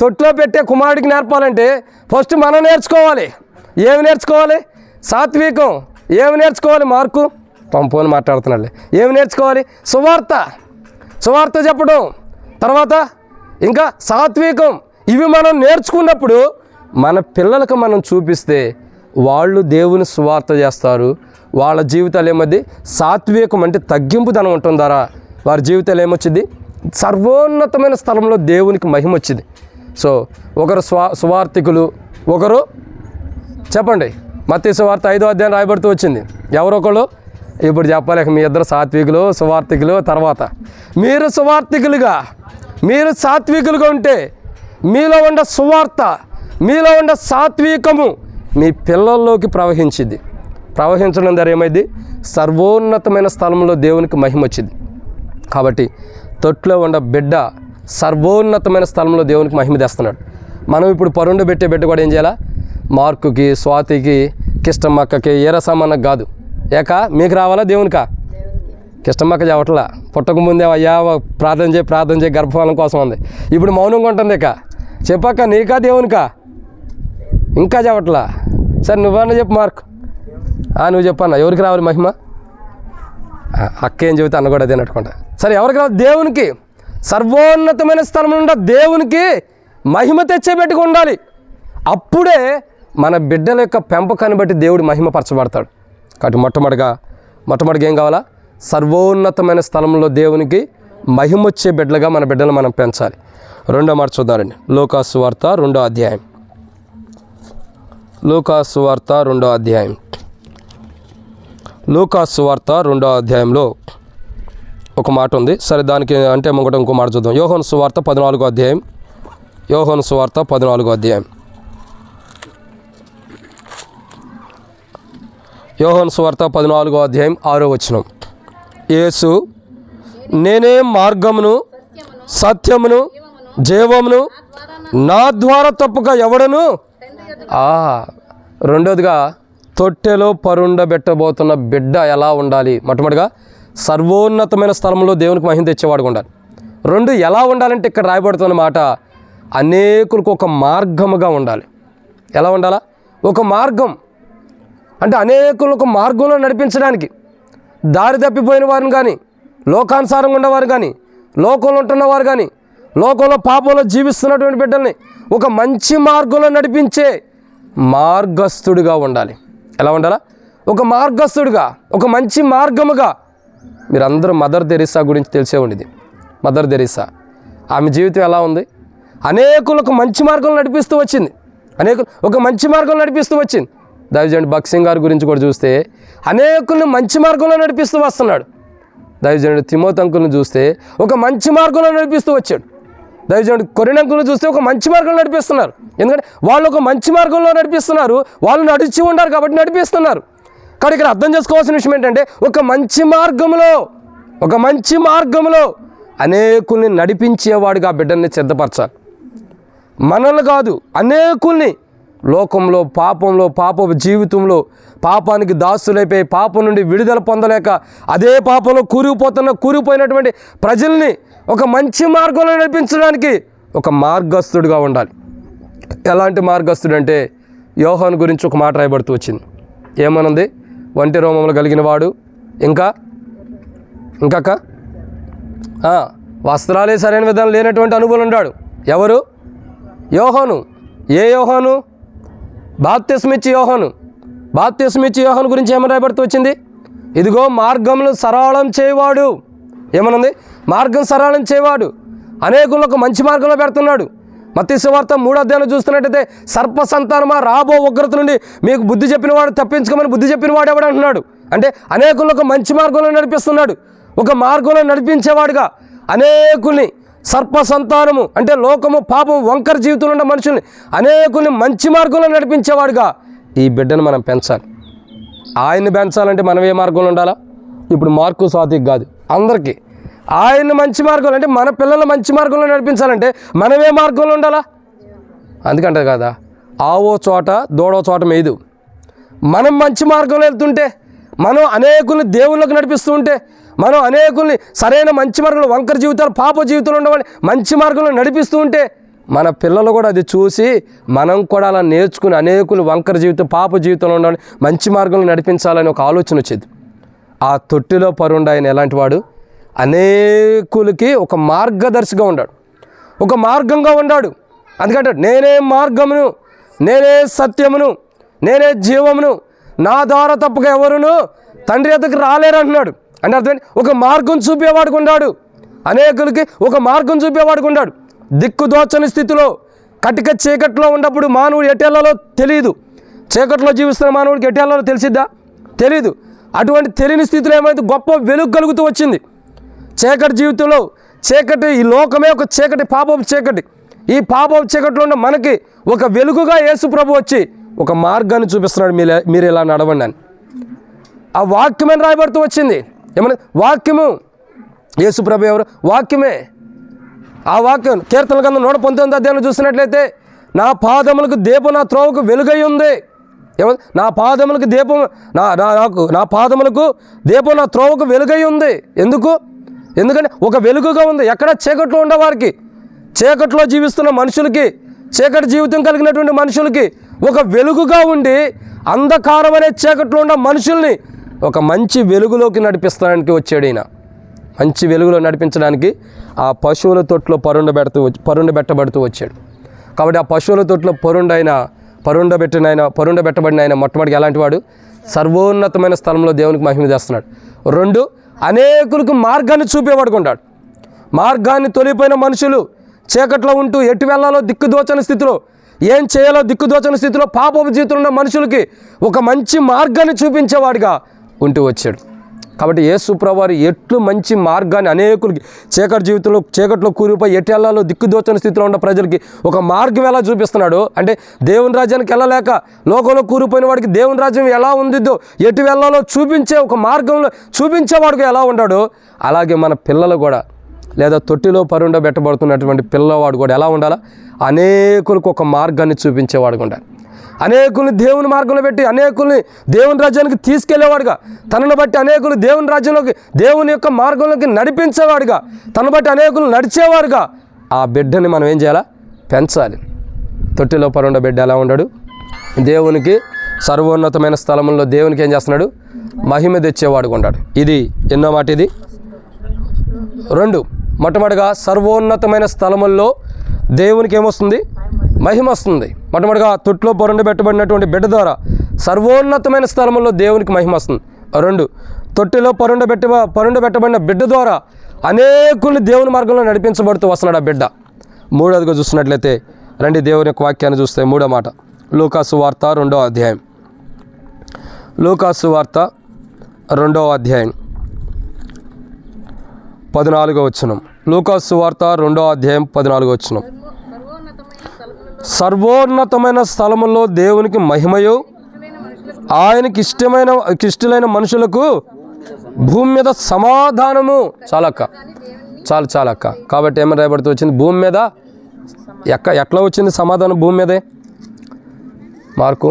తొట్లో పెట్టే కుమారుడికి నేర్పాలంటే ఫస్ట్ మనం నేర్చుకోవాలి. ఏమి నేర్చుకోవాలి? సాత్వికం. ఏమి నేర్చుకోవాలి? మార్కు పంపుని మాట్లాడుతున్నాడు. ఏమి నేర్చుకోవాలి? సువార్త చెప్పడం, తర్వాత ఇంకా సాత్వికం. ఇవి మనం నేర్చుకున్నప్పుడు మన పిల్లలకు మనం చూపిస్తే వాళ్ళు దేవుని సువార్త చేస్తారు. వాళ్ళ జీవితాలు ఏమది? సాత్వికం అంటే తగ్గింపుదనం ఉండటం ద్వారా వారి జీవితాలు ఏమొచ్చింది? సర్వోన్నతమైన స్థలంలో దేవునికి మహిమ వచ్చింది. సో ఒకరు సువార్థికులు, ఒకరు చెప్పండి, మత్తయి సువార్త 5వ అధ్యాయం రాయబడుతూ వచ్చింది. ఎవరొకళ్ళు ఇప్పుడు చెప్పలేక, మీ ఇద్దరు సాత్వికులు, సువార్థికులు. తర్వాత మీరు సువార్థికులుగా, మీరు సాత్వికులుగా ఉంటే మీలో ఉన్న సువార్త, మీలో ఉన్న సాత్వికము మీ పిల్లల్లోకి ప్రవహించడం ద్వారా ఏమైంది? సర్వోన్నతమైన స్థలంలో దేవునికి మహిమ వచ్చింది. కాబట్టి తొట్లో ఉన్న బిడ్డ సర్వోన్నతమైన స్థలంలో దేవునికి మహిమ తెస్తున్నాడు. మనం ఇప్పుడు పరుండు పెట్టే బిడ్డ కూడా ఏం చేయాలా? మార్కుకి, స్వాతికి, కిష్టమ్మక్కకి, ఏరసమ్మన్నకు కాదు, మీకు రావాలా దేవునికా? కిష్టమ్మక్క చెప్పట్లా, పుట్టక ముందే అయ్యా ప్రార్థన చేయి గర్భఫలం కోసం ఉంది. ఇప్పుడు మౌనంగా ఉంటుంది. చెప్పక్క నీకా దేవునికా? ఇంకా చెప్పట్లా. సరే నువ్వన్నా చెప్పు మార్క్. నువ్వు చెప్పన్నా, ఎవరికి రావాలి మహిమ? అక్క ఏం చెబితే అన్న కూడా అదే నట్టుకుంటా. సరే ఎవరికి రావాలి? దేవునికి. సర్వోన్నతమైన స్థలం నుండి దేవునికి మహిమ తెచ్చేబెట్టుకు ఉండాలి. అప్పుడే మన బిడ్డల యొక్క పెంపకాన్ని బట్టి దేవుడు మహిమపరచబడతాడు. కాబట్టి మొట్టమొదటిగా ఏం కావాలా? సర్వోన్నతమైన స్థలంలో దేవునికి మహిమ వచ్చే బిడ్డలుగా మన బిడ్డలు మనం పెంచాలి. రెండో మాట చూద్దారండి, లూకాసు సువార్త 2వ అధ్యాయం. లూకాసు సువార్త 2వ అధ్యాయం. లూకాసు సువార్త 2వ అధ్యాయంలో ఒక మాట ఉంది. సరే దానికి అంటే ఇంకో మాట చూద్దాం. యోహాను సువార్త 14వ అధ్యాయం. యోహాను సువార్త 14వ అధ్యాయం. యోహాను సువార్త 14వ అధ్యాయం 6వ వచనం. యేసు నేనే మార్గమును సత్యమును జీవమును, నా ద్వారా తప్పక ఎవడను. రెండోదిగా తొట్టెలో పరుండబెట్టబోతున్న బిడ్డ ఎలా ఉండాలి? మొట్టమొదటిగా సర్వోన్నతమైన స్థలంలో దేవునికి మహిమ తెచ్చేవాడుగా ఉండాలి. రెండు ఎలా ఉండాలంటే ఇక్కడ రాయబడుతున్న మాట అనేకులకు ఒక మార్గముగా ఉండాలి. ఎలా ఉండాలా? ఒక మార్గం అంటే అనేకులకు మార్గంలో నడిపించడానికి, దారి తప్పిపోయిన వారిని కానీ, లోకానుసారంగా ఉన్నవారు కానీ, లోకంలో ఉంటున్నవారు కానీ, లోకంలో పాపంలో జీవిస్తున్నటువంటి బిడ్డల్ని ఒక మంచి మార్గంలో నడిపించే మార్గస్థుడిగా ఉండాలి. ఎలా ఉండాలా? ఒక మార్గస్థుడిగా, ఒక మంచి మార్గముగా. మీరందరూ మదర్ తెరీసా గురించి తెలిసే ఉండేది. మదర్ తెరీసా ఆమె జీవితం ఎలా ఉంది? అనేకులకు మంచి మార్గంలో నడిపిస్తూ వచ్చింది. ఒక మంచి మార్గంలో నడిపిస్తూ వచ్చింది. దైవజనుడు భగత్ సింగ్ గారి గురించి కూడా చూస్తే అనేకుల్ని మంచి మార్గంలో నడిపిస్తూ వస్తున్నాడు. దైవజనుడు తిమోతి అంకుల్ని చూస్తే ఒక మంచి మార్గంలో నడిపిస్తూ వచ్చాడు. దైవజనుడు కొరిన్ అంకుల్ని చూస్తే ఒక మంచి మార్గంలో నడిపిస్తున్నారు. ఎందుకంటే వాళ్ళు ఒక మంచి మార్గంలో నడిపిస్తున్నారు, వాళ్ళు నడిచి ఉన్నారు కాబట్టి నడిపిస్తున్నారు. కానీ ఇక్కడ అర్థం చేసుకోవాల్సిన విషయం ఏంటంటే ఒక మంచి మార్గంలో అనేకుల్ని నడిపించేవాడుగా బిడ్డల్ని సిద్ధపరచాలి. మనల్ని కాదు, అనేకుల్ని లోకంలో పాపంలో పాప జీవితంలో పాపానికి దాసులైపోయి పాపం నుండి విడుదల పొందలేక అదే పాపంలో కూరుకుపోయినటువంటి ప్రజల్ని ఒక మంచి మార్గంలో నడిపించడానికి ఒక మార్గస్థుడిగా ఉండాలి. ఎలాంటి మార్గస్థుడు అంటే యోహాను గురించి ఒక మాట రాయబడుతూ వచ్చింది. ఏమనుంది? వంటి రోమములు కలిగిన వాడు, ఇంకా వస్త్రాలే సరైన విధానం లేనటువంటి అనుభవం ఉన్నాడు. ఎవరు? యోహాను. ఏ యోహాను? బాప్తిస్మిచ్చి యోహాను. బాప్తిస్మిచ్చి యోహాను గురించి ఏమని రాయబడుతూ వచ్చింది? ఇదిగో మార్గంలో సరళం చేయవాడు. ఏమనుంది? మార్గం సరళం చేయవాడు, అనేకులకు మంచి మార్గంలో పెడుతున్నాడు. మత్తయి సువార్త 3వ అధ్యాయం చూస్తున్నట్టయితే సర్ప సంతానమా, రాబో ఉగ్రత నుండి మీకు బుద్ధి చెప్పినవాడు తప్పించుకోమని బుద్ధి చెప్పినవాడు ఎవడు అంటున్నాడు. అంటే అనేకులకు మంచి మార్గంలో నడిపిస్తున్నాడు. ఒక మార్గంలో నడిపించేవాడుగా అనేకుల్ని, సర్ప సంతానము అంటే లోకము పాపం వంకర జీవితంలో ఉన్న మనుషుల్ని అనేకుల్ని మంచి మార్గంలో నడిపించేవాడుగా ఈ బిడ్డను మనం పెంచాలి. ఆయన్ని పెంచాలంటే మనం ఏ మార్గంలో ఉండాలా? ఇప్పుడు మార్కు స్వాతికి కాదు, అందరికీ ఆయన్ని మంచి మార్గంలో, అంటే మన పిల్లల్ని మంచి మార్గంలో నడిపించాలంటే మనం ఏ మార్గంలో ఉండాలా? అందుకంటే కదా ఆవో చోట దూడో చోట మేదు. మనం మంచి మార్గంలో వెళ్తుంటే, మనం అనేకుల్ని దేవుళ్ళకి నడిపిస్తూ ఉంటే, మనం అనేకుల్ని సరైన మంచి మార్గంలో, వంకర జీవితాలు పాప జీవితంలో ఉండేవాళ్ళని మంచి మార్గంలో నడిపిస్తూ ఉంటే మన పిల్లలు కూడా అది చూసి మనం కూడా అలా నేర్చుకుని అనేకులు వంకర జీవితం పాప జీవితంలో ఉండాలని మంచి మార్గంలో నడిపించాలని ఒక ఆలోచన వచ్చేది. ఆ తొట్టిలో పరుండు ఆయన ఎలాంటి వాడు? అనేకులకి ఒక మార్గదర్శిగా ఉన్నాడు, ఒక మార్గంగా ఉన్నాడు. అందుకంటే నేనే మార్గమును, నేనే సత్యమును, నేనే జీవమును, నా ద్వారా తప్పక ఎవరును తండ్రి వద్దకు రాలేరు అంటున్నాడు. అంటే అర్థం ఒక మార్గం చూపేవాడుకు ఉన్నాడు, అనేకులకి ఒక మార్గం చూపేవాడుకు ఉన్నాడు. దిక్కుదోచని స్థితిలో కటిక చీకట్లో ఉన్నప్పుడు మానవుడు ఎటెళ్లాలో తెలియదు. చీకట్లో జీవిస్తున్న మానవుడికి ఎటెళ్లాలో తెలిసిద్దా? తెలీదు. అటువంటి తెలియని స్థితిలో ఏమైతే గొప్ప వెలుగు కలుగుతూ వచ్చింది. చీకటి జీవితంలో చీకటి, ఈ లోకమే ఒక చీకటి, పాపపు చీకటి. ఈ పాపపు చీకట్లో ఉన్న మనకి ఒక వెలుగుగా యేసు ప్రభు వచ్చి ఒక మార్గాన్ని చూపిస్తున్నాడు. మీరు ఇలా నడవండి అని ఆ వాక్యమని రాయబడుతూ వచ్చింది. ఏమన్నా వాక్యము? యేసు ప్రభు ఎవరు? వాక్యమే. ఆ వాక్యం కీర్తనల గ్రంథం 119వ అధ్యాయం చూసినట్లయితే నా పాదములకు దీపం, నా త్రోవకు వెలుగై ఉంది. ఏమన్నా? నా పాదములకు దీపం, నా పాదములకు దీపం, నా త్రోవకు వెలుగై ఉంది. ఎందుకంటే ఒక వెలుగుగా ఉంది. ఎక్కడ చీకట్లో ఉండేవారికి, చీకట్లో జీవిస్తున్న మనుషులకి, చీకటి జీవితం కలిగినటువంటి మనుషులకి ఒక వెలుగుగా ఉండి అంధకారం అనే చీకట్లో ఉన్న మనుషుల్ని ఒక మంచి వెలుగులోకి నడిపిస్తానికి వచ్చాడు ఈయన. మంచి వెలుగులో నడిపించడానికి ఆ పశువుల తొట్లో పరుండబెట్టబడుతూ వచ్చాడు. కాబట్టి ఆ పశువుల తొట్లో పరుండబెట్టబడిన ఆయన మొట్టమొదటి ఎలాంటి వాడు? సర్వోన్నతమైన స్థలంలో దేవునికి మహిమ చేస్తున్నాడు. 2, అనేకులకు మార్గాన్ని చూపేవాడుకుంటాడు. మార్గాన్ని తొలిపోయిన మనుషులు చీకట్లో ఉంటూ ఎటు వెళ్ళాలో దిక్కుదోచని స్థితిలో, ఏం చేయాలో దిక్కుదోచని స్థితిలో పాపపు జీవితంలో ఉన్న మనుషులకి ఒక మంచి మార్గాన్ని చూపించేవాడిగా ఉంటూ వచ్చాడు. కాబట్టి యేసు ప్రభువారు ఎట్లు మంచి మార్గాన్ని అనేకులకి చీకట్లో కూలిపోయి ఎటు వెళ్ళాలో దిక్కుదోచని స్థితిలో ఉన్న ప్రజలకి ఒక మార్గం ఎలా చూపిస్తున్నాడు అంటే, దేవుని రాజ్యానికి వెళ్ళలేక లోకంలో కూలిపోయిన వాడికి దేవుని రాజ్యం ఎలా ఉందిద్దో ఎటు వెళ్ళాలో చూపించే ఒక మార్గంలో చూపించేవాడికి ఎలా ఉన్నాడో, అలాగే మన పిల్లలు కూడా, లేదా తొట్టిలో పరుండబెట్టబడుతున్నటువంటి పిల్లవాడు కూడా ఎలా ఉండాలా? అనేకులకు ఒక మార్గాన్ని చూపించేవాడుగా ఉండాలి. అనేకుల్ని దేవుని మార్గంలో పెట్టి అనేకుల్ని దేవుని రాజ్యానికి తీసుకెళ్లేవాడుగా, తనను బట్టి అనేకులు దేవుని రాజ్యంలోకి, దేవుని యొక్క మార్గంలోకి నడిపించేవాడుగా, తనను బట్టి అనేకులు నడిచేవాడుగా ఆ బిడ్డని మనం ఏం చేయాలా? పెంచాలి. తొట్టిలో పరుండ బిడ్డ ఎలా ఉన్నాడు? దేవునికి సర్వోన్నతమైన స్థలంలో దేవునికి ఏం చేస్తున్నాడు? మహిమ తెచ్చేవాడుగా ఉన్నాడు. ఇది ఎన్నో మాట? ఇది 2. మొట్టమొదటిగా సర్వోన్నతమైన స్థలముల్లో దేవునికి ఏమొస్తుంది? మహిమ వస్తుంది. మొట్టమొదటిగా తొట్లో పరుండబెట్టబడినటువంటి బిడ్డ ద్వారా సర్వోన్నతమైన స్థలంలో దేవునికి మహిమ వస్తుంది. 2, తొట్టిలో పరుండబెట్టబడిన బిడ్డ ద్వారా అనేకుల్ని దేవుని మార్గంలో నడిపించబడుతూ వస్తున్నాడు ఆ బిడ్డ. 3వదిగా చూసినట్లయితే రండి దేవుని యొక్క వాక్యాన్ని చూస్తే 3వ మాట లూకాసు వార్త 2వ అధ్యాయం. లూకాసు వార్త 2వ అధ్యాయం 14వ వచనం. లూకాసు వార్త 2వ అధ్యాయం 14వ వచనం. సర్వోన్నతమైన స్థలములో దేవునికి మహిమయు, ఆయనకి ఇష్టలైన మనుషులకు భూమి మీద సమాధానము. చాలక్క. కాబట్టి ఏమని రాయబడుతూ వచ్చింది? భూమి మీద ఎట్లా వచ్చింది సమాధానం? భూమి మీదే మార్కు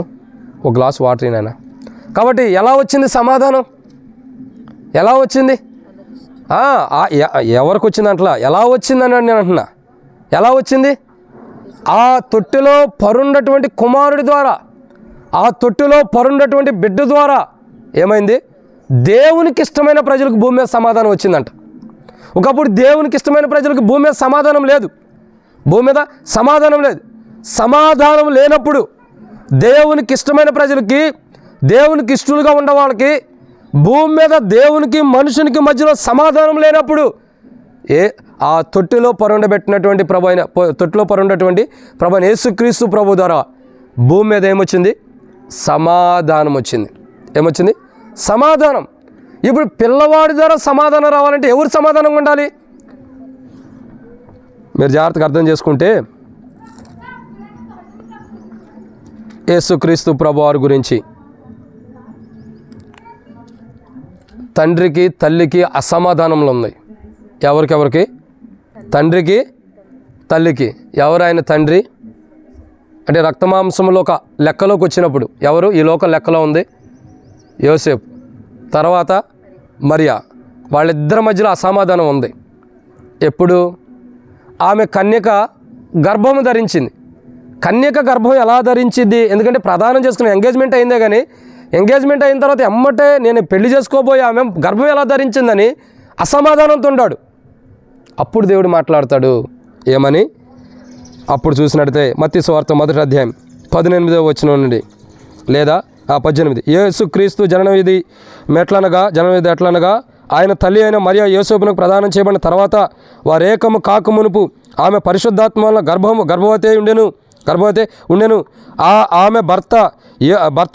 ఒక గ్లాస్ వాటర్ అయినా. కాబట్టి ఎలా వచ్చింది సమాధానం? ఎలా వచ్చింది? ఎవరికి వచ్చింది అంటలా, ఎలా వచ్చిందని నేను అంటున్నా. ఎలా వచ్చింది? ఆ తొట్టెలో పరుండటువంటి కుమారుడి ద్వారా, ఆ తొట్టెలో పరుండటువంటి బిడ్డ ద్వారా ఏమైంది? దేవునికి ఇష్టమైన ప్రజలకు భూమి మీద సమాధానం వచ్చిందంట. ఒకప్పుడు దేవునికి ఇష్టమైన ప్రజలకు భూమి మీద సమాధానం లేదు. భూమి మీద సమాధానం లేదు. సమాధానం లేనప్పుడు దేవునికి ఇష్టమైన ప్రజలకి, దేవునికి ఇష్టలుగా ఉన్న వాళ్ళకి భూమి మీద దేవునికి మనుషునికి మధ్యలో సమాధానం లేనప్పుడు ఆ తొట్టిలో పరుండబెట్టినటువంటి తొట్టిలో పరుండటువంటి ప్రభు అయిన యేసుక్రీస్తు ప్రభు ద్వారా భూమి మీద ఏమొచ్చింది? సమాధానం వచ్చింది. ఏమొచ్చింది? సమాధానం. ఇప్పుడు పిల్లవాడి ద్వారా సమాధానం రావాలంటే ఎవరు సమాధానంగా ఉండాలి? మీరు జాగ్రత్తగా అర్థం చేసుకుంటే యేసుక్రీస్తు ప్రభువారి గురించి తండ్రికి తల్లికి అసమాధానంలో ఉంది. ఎవరికి? తండ్రికి తల్లికి. ఎవరు ఆయన తండ్రి అంటే రక్తమాంసంలో ఒక లెక్కలోకి వచ్చినప్పుడు ఎవరు? ఈ లోక లెక్కలో ఉంది యోసేపు, తర్వాత మరియా. వాళ్ళిద్దరి మధ్యలో అసమాధానం ఉంది. ఎప్పుడు? ఆమె కన్యక గర్భము ధరించింది. కన్యక గర్భం ఎలా ధరించింది? ఎందుకంటే ప్రదానం చేసుకుని ఎంగేజ్మెంట్ అయిందే, కానీ ఎంగేజ్మెంట్ అయిన తర్వాత ఎమ్మటే నేను పెళ్లి చేసుకోబోయే ఆమె గర్భం ఎలా ధరించిందని అసమాధానంతో ఉన్నాడు. అప్పుడు దేవుడు మాట్లాడతాడు. ఏమని? అప్పుడు చూసినట్టయితే మత్తయి సువార్త 1వ అధ్యాయం 18వ వచనం నుండి లేదా 18. యేసుక్రీస్తు జననవిధి ఎట్లనగా ఆయన తల్లి అయిన మరియా యోసేపునకు ప్రదానం చేయబడిన తర్వాత వారేకము కాకమునుపు ఆమె పరిశుద్ధాత్మ వలన గర్భవతి ఉండెను. ఆమె భర్త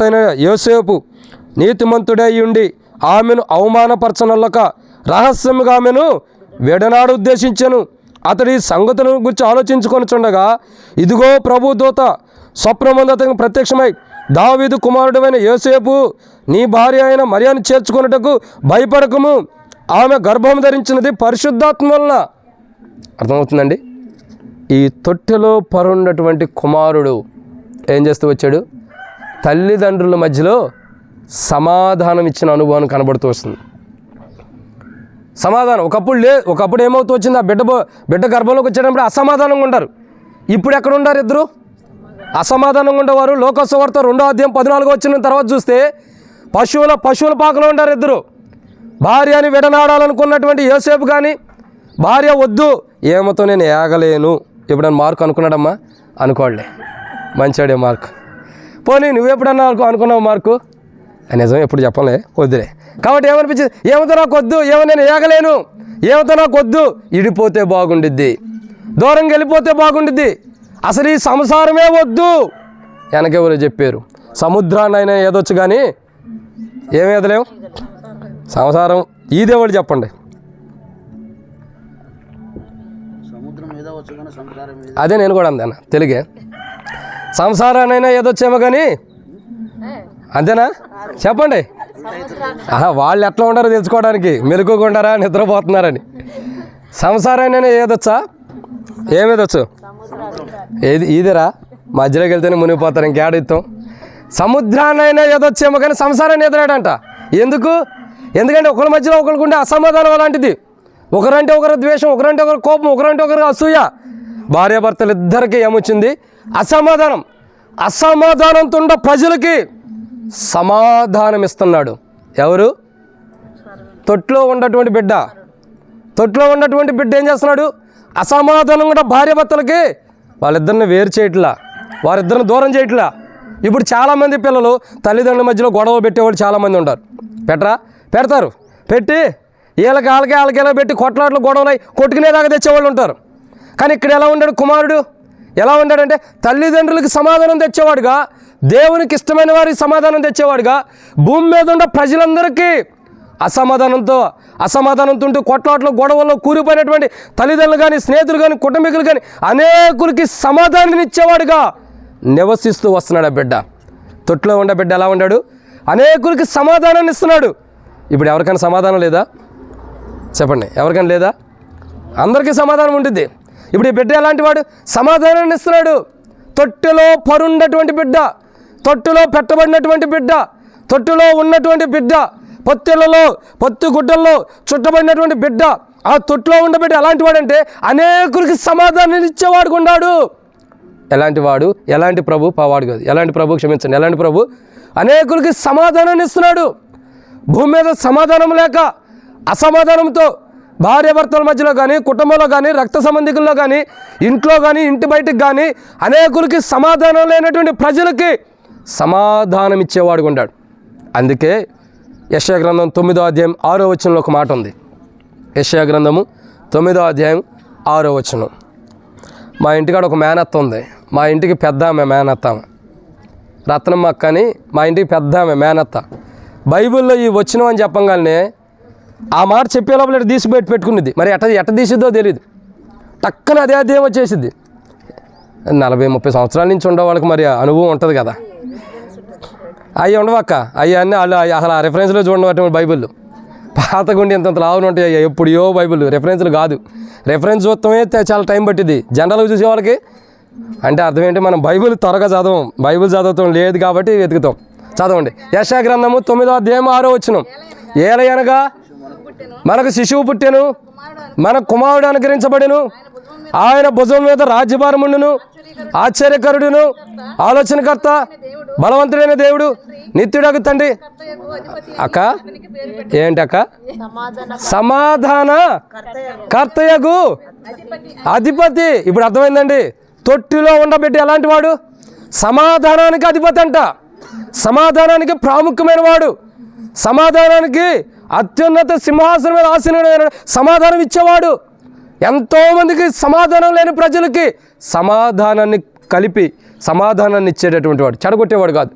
అయిన యోసేపు నీతిమంతుడై ఉండి ఆమెను అవమానపరచనొల్లక రహస్యముగా ఆమెను వెడనాడు ఉద్దేశించెను. అతడి సంగతులను గురించి ఆలోచించుకొనుచుండగా ఇదిగో ప్రభు దూత స్వప్నమందు అతనికి ప్రత్యక్షమై, దావీదు కుమారుడైన యోసేపు, నీ భార్య అయిన మరియను చేర్చుకొనుటకు భయపడకము, ఆమె గర్భం ధరించినది పరిశుద్ధాత్మ వలన. అర్థమవుతుందండి? ఈ తొట్టెలో పరున్నటువంటి కుమారుడు ఏం చేస్తూ వచ్చాడు? తల్లిదండ్రుల మధ్యలో సమాధానం ఇచ్చిన అనుభవం కనబడుతూ వస్తుంది. సమాధానం ఒకప్పుడు ఏమవుతూ వచ్చింది? ఆ బిడ్డ గర్భంలోకి వచ్చేటప్పుడు అసమాధానంగా ఉంటారు. ఇప్పుడు ఎక్కడ ఉంటారు ఇద్దరు? అసమాధానంగా ఉండేవారు. లోక సువార్త 2వ అధ్యాయం 14 వచ్చిన తర్వాత చూస్తే పశువుల పాకలో ఉంటారు ఇద్దరు. భార్యని విడనాడాలనుకున్నటువంటి యోసేపు కానీ భార్య వద్దు, ఏమతో నేను ఏగలేను. ఎప్పుడన్నా మార్కు అనుకున్నాడమ్మా? అనుకోలే. మంచాడే మార్కు. పోనీ నువ్వెప్పుడన్నా అనుకున్నావు మార్కు? నిజం ఎప్పుడు చెప్పలే, వద్దులే. కాబట్టి ఏమనిపించింది? ఏమతో నాకు వద్దు, ఏమో నేను ఏగలేను, ఏమతో నాకు వద్దు, ఇడిపోతే బాగుండిద్ది, దూరంగా వెళ్ళిపోతే బాగుండిద్ది, అసలు ఈ సంసారమే వద్దు. వెనకెవరు చెప్పారు? సముద్రాన్నైనా ఏదొచ్చు కానీ ఏమి ఎదలేం సంసారం. ఈ దేవుడు చెప్పండి. అదే నేను కూడా అందేనా తెలుగే. సంసారాన్నైనా ఏదొచ్చేమో కానీ అంతేనా? చెప్పండి. వాళ్ళు ఎట్లా ఉంటారో తెలుసుకోవడానికి, మెలుగుకుంటారా నిద్రపోతున్నారని. సంసారాన్నైనా ఏదొచ్చా? ఏమేదొచ్చు? ఇదిరా మధ్యలోకి వెళ్తేనే మునిగిపోతారు, ఇంకేడిస్తాం. సముద్రాన్నైనా ఏదొచ్చేమో కానీ సంసారాన్ని ఎదురాడంట. ఎందుకంటే ఒకరి మధ్యలో ఒకరికి ఉండే అసమాధానం అలాంటిది. ఒకరంటే ఒకరు ద్వేషం, ఒకరంటే ఒకరు కోపం, ఒకరంటే ఒకరు అసూయ. భార్యాభర్తలు ఇద్దరికీ ఏమొచ్చింది? అసమాధానం. అసమాధానంతో ఉన్న ప్రజలకి సమాధానం ఇస్తున్నాడు ఎవరు? తొట్లో ఉన్నటువంటి బిడ్డ. తొట్లో ఉన్నటువంటి బిడ్డ ఏం చేస్తున్నాడు? అసమాధానం కూడా భార్యాభర్తలకి వాళ్ళిద్దరిని వేరు చేయట్లా, వారిద్దరిని దూరం చేయట్లా. ఇప్పుడు చాలామంది పిల్లలు తల్లిదండ్రుల మధ్యలో గొడవ పెట్టేవాళ్ళు చాలామంది ఉంటారు. పెడతారు, పెట్టి వాళ్ళకి ఎలా పెట్టి కొట్లాట్లు గొడవలు కొట్టుకునేదాకా తెచ్చేవాళ్ళు ఉంటారు. కానీ ఇక్కడ ఎలా ఉన్నాడు కుమారుడు? ఎలా ఉన్నాడంటే తల్లిదండ్రులకి సమాధానం తెచ్చేవాడుగా, దేవునికి ఇష్టమైన వారికి సమాధానం తెచ్చేవాడుగా, భూమి మీద ఉన్న ప్రజలందరికీ అసమాధానంతో ఉంటూ కొట్లాట్లు గొడవల్లో కూలిపోయినటువంటి తల్లిదండ్రులు కానీ, స్నేహితులు కానీ, కుటుంబీకులు కానీ అనేకులకి సమాధానం ఇచ్చేవాడుగా నివసిస్తూ వస్తున్నాడు ఆ బిడ్డ. తొట్లో ఉండే బిడ్డ ఎలా ఉన్నాడు? అనేకులకి సమాధానాన్ని ఇస్తున్నాడు. ఇప్పుడు ఎవరికైనా సమాధానం లేదా? చెప్పండి, ఎవరికైనా లేదా? అందరికీ సమాధానం ఉంటుంది. ఇప్పుడు ఈ బిడ్డ ఎలాంటి వాడు? సమాధానాన్ని ఇస్తున్నాడు. తొట్టెలో పరుండటువంటి బిడ్డ, తొట్టులో పెట్టబడినటువంటి బిడ్డ, తొట్టులో ఉన్నటువంటి బిడ్డ, పొత్తిళ్లలో పొత్తిగుడ్డల్లో చుట్టబడినటువంటి బిడ్డ, ఆ తొట్టులో ఉండబిడ్డ ఎలాంటి వాడంటే అనేకులకి సమాధానం ఇచ్చేవాడు ఉన్నాడు. ఎలాంటి వాడు? ఎలాంటి ప్రభు? పావాడు కాదు, ఎలాంటి ప్రభు, క్షమించండి, ఎలాంటి ప్రభు? అనేకులకి సమాధానాన్ని ఇస్తున్నాడు. భూమి మీద సమాధానం లేక అసమాధానంతో భార్యాభర్తల మధ్యలో కానీ, కుటుంబంలో కానీ, రక్త సంబంధికుల్లో కానీ, ఇంట్లో కానీ, ఇంటి బయటికి కానీ అనేకులకి సమాధానం లేనటువంటి ప్రజలకి సమాధానం ఇచ్చేవాడు ఉన్నాడు. అందుకే యెషయా గ్రంథం 9వ అధ్యాయం 6వ వచనంలో ఒక మాట ఉంది. యెషయా గ్రంథము 9వ అధ్యాయం 6వ వచనం. మా ఇంటికాడ ఒక మేనత్త ఉంది. మా ఇంటికి పెద్ద ఆమె మేనత్త, రత్నమ్మ అక్క అని మా ఇంటికి పెద్ద ఆమె మేనత్త. బైబిల్లో ఈ వచనం అని చెప్పగానే ఆ మాట చెప్పే లోపల ఎట్ట తీసి పెట్టుకునేది. మరి ఎట్ట తీసిద్దో తెలియదు. టక్కన అదే అధ్యాయం వచ్చేసింది. 40-30 సంవత్సరాల నుంచి ఉండే వాళ్ళకి మరి అనుభవం ఉంటుంది కదా. అవి ఉండవక్క, అవి అన్నీ వాళ్ళు అసలు ఆ రెఫరెన్స్లో చూడడం బైబిల్లో పాత గుండి ఎంత లావులు ఉంటాయి. ఎప్పుడో బైబిల్ రెఫరెన్స్లు కాదు. రెఫరెన్స్ చూస్తామే చాలా టైం పట్టింది జనరల్గా చూసే వాళ్ళకి. అంటే అర్థం ఏంటి, మనం బైబిల్ త్వరగా చదవం, బైబిల్ చదవటం లేదు కాబట్టి వెతుకుతాం. చదవండి యెషయా గ్రంథము 9వ అధ్యాయం 6వ వచనం. ఏలయనగా మనకు శిశువు పుట్టెను, మన కుమారుడు అనుగ్రహించబడెను, ఆయన భుజం మీద రాజ్యభారముండును, ఆశ్చర్యకరుడును, ఆలోచనకర్త, బలవంతుడైన దేవుడు, నిత్యుడగు తండ్రి. అక్క ఏంటక్క? సమాధాన కర్తయగు అధిపతి. ఇప్పుడు అర్థమైందండి. తొట్టిలో ఉండబెట్టి ఎలాంటి వాడు? సమాధానానికి అధిపతి అంట. సమాధానానికి ప్రాముఖ్యమైన వాడు, సమాధానానికి అత్యున్నత సింహాసనం మీద ఆసీనుడైన సమాధానం ఇచ్చేవాడు. ఎంతోమందికి సమాధానం లేని ప్రజలకి సమాధానాన్ని కలిపి సమాధానాన్ని ఇచ్చేటటువంటి వాడు. చెడగొట్టేవాడు కాదు.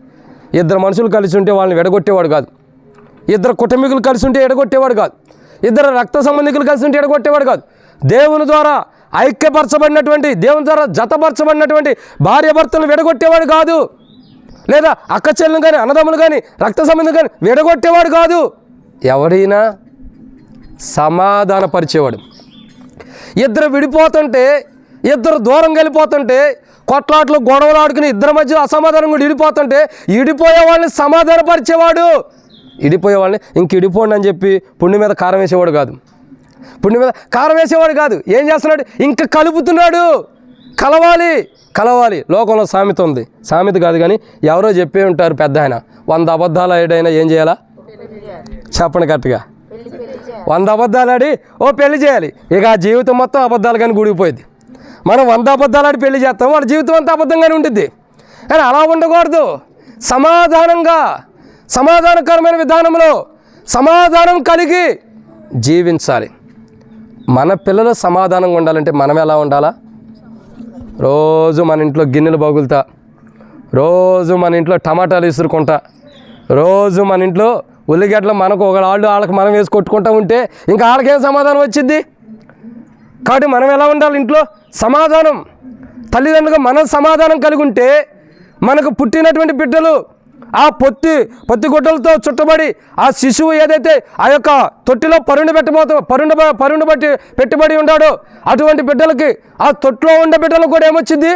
ఇద్దరు మనుషులు కలిసి ఉంటే వాళ్ళని విడగొట్టేవాడు కాదు. ఇద్దరు కుటుంబీకులు కలిసి ఉంటే ఎడగొట్టేవాడు కాదు. ఇద్దరు రక్త సంబంధికులు కలిసి ఉంటే ఎడగొట్టేవాడు కాదు. దేవుని ద్వారా ఐక్యపరచబడినటువంటి, దేవుని ద్వారా జతపరచబడినటువంటి భార్యాభర్తలను విడగొట్టేవాడు కాదు. లేదా అక్క చెల్లెలు కానీ, అన్నదమ్ములు కానీ, రక్త సంబంధం కానీ విడగొట్టేవాడు కాదు. ఎవరైనా సమాధానపరిచేవాడు. ఇద్దరు విడిపోతుంటే, ఇద్దరు దూరం వెళ్ళిపోతుంటే, కొట్లాట్లు గొడవలు ఆడుకుని ఇద్దరి మధ్య అసమాధానం కూడా ఇడిపోతుంటే ఇడిపోయే వాళ్ళని సమాధానపరిచేవాడు. ఇడిపోయే వాళ్ళని ఇంక ఇడిపోండి అని చెప్పి పుండి మీద కారం వేసేవాడు కాదు. పుండి మీద కారం వేసేవాడు కాదు. ఏం చేస్తున్నాడు? ఇంకా కలుపుతున్నాడు. కలవాలి. లోకంలో సామెత ఉంది. సామెత కాదు కానీ ఎవరో చెప్పే ఉంటారు పెద్ద ఆయన, 100 అబద్ధాలు ఆడైనా ఏం చేయాలా? చెప్పండి కరెక్ట్గా. 100 అబద్ధాలు ఆడి పెళ్లి చేయాలి. ఇక ఆ జీవితం మొత్తం అబద్ధాలు కానీ గుడిగిపోయింది. మనం 100 అబద్ధాలు ఆడి పెళ్లి చేస్తాం, వాడి జీవితం అంతా అబద్ధంగానే ఉంటుంది. కానీ అలా ఉండకూడదు. సమాధానంగా, సమాధానకరమైన విధానంలో సమాధానం కలిగి జీవించాలి. మన పిల్లలు సమాధానంగా ఉండాలంటే మనం ఎలా ఉండాలా? రోజు మన ఇంట్లో గిన్నెలు బగులుతా, రోజు మన ఇంట్లో టమాటాలు విసురుకుంటా, రోజు మన ఇంట్లో ఉల్లిగడ్డలు మనకు వాళ్ళకి మనం వేసి కొట్టుకుంటూ ఉంటే ఇంకా వాళ్ళకేం సమాధానం వచ్చింది? కాబట్టి మనం ఎలా ఉండాలి? ఇంట్లో సమాధానం. తల్లిదండ్రులుగా మనం సమాధానం కలిగి ఉంటే మనకు పుట్టినటువంటి బిడ్డలు ఆ పొత్తిగుడ్డలతో చుట్టబడి ఆ శిశువు ఏదైతే ఆ యొక్క తొట్టిలో పెట్టుబడి ఉన్నాడో అటువంటి బిడ్డలకి, ఆ తొట్టిలో ఉండే బిడ్డలకు కూడా ఏమొచ్చింది?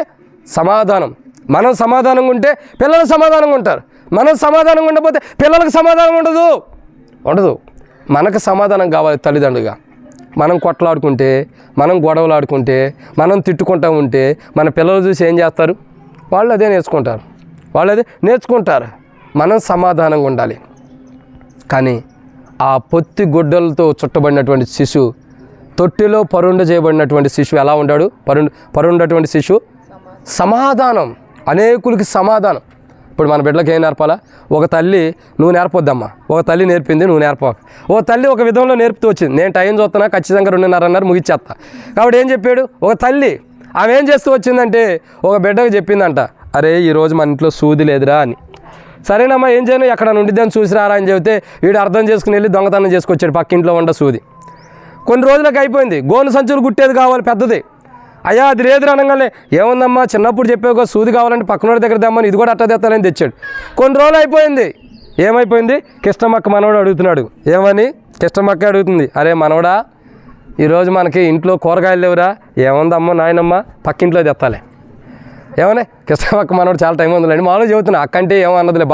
సమాధానం. మనం సమాధానంగా ఉంటే పిల్లలు సమాధానంగా ఉంటారు. మనం సమాధానంగా ఉండకపోతే పిల్లలకు సమాధానం ఉండదు. మనకు సమాధానం కావాలి తల్లిదండ్రులుగా. మనం కొట్లాడుకుంటే, మనం గొడవలు ఆడుకుంటే, మనం తిట్టుకుంటూ ఉంటే మన పిల్లలు చూసి ఏం చేస్తారు? వాళ్ళు అదే నేర్చుకుంటారు. మనం సమాధానంగా ఉండాలి. కానీ ఆ పొత్తి గుడ్డలతో చుట్టబడినటువంటి శిశువు, తొట్టిలో పరుండ చేయబడినటువంటి శిశువు ఎలా ఉంటాడు? పరుండటువంటి శిశువు సమాధానం, అనేకులకి సమాధానం. ఇప్పుడు మన బిడ్డలకి ఏం నేర్పాలా? ఒక తల్లి నువ్వు నేర్పొద్దమ్మా, ఒక తల్లి నేర్పింది నువ్వు నేర్పక. ఒక తల్లి ఒక విధంలో నేర్పుతూ వచ్చింది. నేను టైం చూస్తున్నా, ఖచ్చితంగా 2:30 ముగిచ్చేస్తా. కాబట్టి ఏం చెప్పాడు? ఒక తల్లి ఆమె ఏం చేస్తూ వచ్చిందంటే ఒక బిడ్డకు చెప్పిందంట, అరే ఈరోజు మన ఇంట్లో సూది లేదురా అని. సరేనమ్మా ఏం చేయను, ఎక్కడ ఉండిద్దని చూసిరారా అని చెబితే వీడు అర్థం చేసుకుని వెళ్ళి దొంగతనం చేసుకొచ్చాడు పక్కింట్లో ఉండ సూది. కొన్ని రోజులకు అయిపోయింది. గోను సంచులు గుట్టేది కావాలి పెద్దది. అయ్యా అది లేదు అనగానే ఏముందమ్మా చిన్నప్పుడు చెప్పావు సూది కావాలంటే పక్కనోడి దగ్గర తెమ్మని, ఇది కూడా అట్ట తెస్తానని తెచ్చాడు. కొన్ని రోజులు అయిపోయింది. ఏమైపోయింది? కృష్ణమ్మక్క మనవడు అడుగుతున్నాడు. ఏమని? కృష్ణమ్మక్క అడుగుతుంది, అరే మనవడా ఈరోజు మనకి ఇంట్లో కూరగాయలు లేవురా? ఏముందమ్మా నాయనమ్మ పక్కింట్లో తెత్తాలి. ఏమన్నా కృష్ణమ్మ మనోడు చాలా టైం ఉందిలేండి, మామూలుగా చెబుతున్నా. అక్క అంటే ఏమన్నదిలే,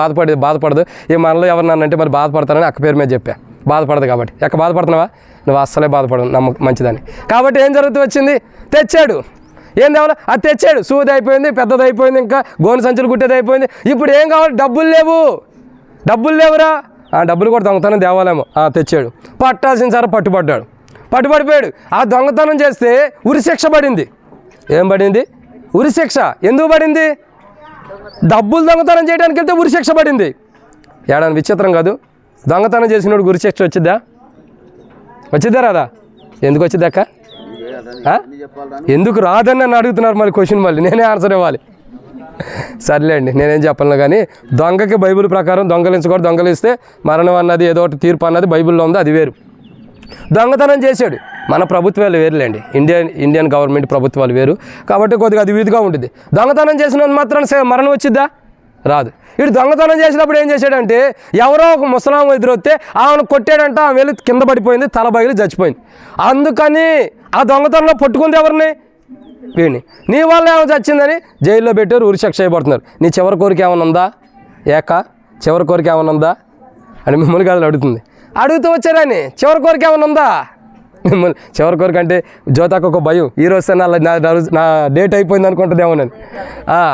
బాధపడదు. ఈ మనలో ఎవరినంటే మరి బాధపడతానని అక్క పేరు మీద చెప్పా. బాధపడదు కాబట్టి. ఎక్క బాధపడుతున్నావా? నువ్వు అస్సలే బాధపడవు, మంచిదని. కాబట్టి ఏం జరుగుతూ వచ్చింది? తెచ్చాడు. ఏం తేవాలి? అది తెచ్చాడు. సూది అయిపోయింది, పెద్దది అయిపోయింది, ఇంకా గోను సంచులు గుట్టేది అయిపోయింది. ఇప్పుడు ఏం కావాలి? డబ్బులు లేవురా. డబ్బులు కూడా దొంగతనం తేవాలేమో. తెచ్చాడు. పట్టాల్సిన సార్ పట్టుబడిపోయాడు. ఆ దొంగతనం చేస్తే ఉరిశిక్ష పడింది. ఏం పడింది? ఉరిశిక్ష. ఎందుకు పడింది? డబ్బులు దొంగతనం చేయడానికి వెళ్తే ఉరిశిక్ష పడింది. ఏడాది విచిత్రం కాదు? దొంగతనం చేసినోడు ఉరిశిక్ష వచ్చిద్దా రాదా? ఎందుకు వచ్చిద్దా అక్క? ఎందుకు రాదని నన్ను అడుగుతున్నారు మళ్ళీ క్వశ్చన్. మళ్ళీ నేనే ఆన్సర్ ఇవ్వాలి. సర్లేండి, నేనేం చెప్పను. కానీ దొంగకి బైబిల్ ప్రకారం దొంగలించకూడదు. దొంగలిస్తే మరణం అన్నది ఏదో ఒకటి తీర్పు అన్నది బైబిల్లో ఉంది, అది వేరు. దొంగతనం చేశాడు. మన ప్రభుత్వాలు వేరులేండి, ఇండియన్ గవర్నమెంట్ ప్రభుత్వాలు వేరు కాబట్టి కొద్దిగా అది వీధిగా ఉంటుంది. దొంగతనం చేసినందుకు మాత్రం మరణం వచ్చిద్దా? రాదు. ఇటు దొంగతనం చేసినప్పుడు ఏం చేశాడంటే, ఎవరో ఒక ముసలాం ఎదురొస్తే ఆమెను కొట్టాడంట. ఆమె వెళ్ళి కింద పడిపోయింది, తల బగిలి చచ్చిపోయింది. అందుకని ఆ దొంగతనంలో పట్టుకుంది ఎవరిని? వీడిని. నీ వల్ల ఏమో చచ్చిందని జైల్లో పెట్టారు, ఉరిశిక్ష చేయబడుతున్నారు. నీ చివరి కోరిక ఏమైనా ఉందా? చివరి కోరిక ఏమైనా ఉందా అని మిమ్మల్ని కాదు అడుగుతుంది. అడుగుతూ వచ్చారని చివరి కోరిక ఏమైనా ఉందా? మిమ్మల్ని చివరి కోరిక అంటే జ్యోతకు ఒక భయం, ఈరోజు నా డేట్ అయిపోయింది అనుకుంటుంది ఏమోనని.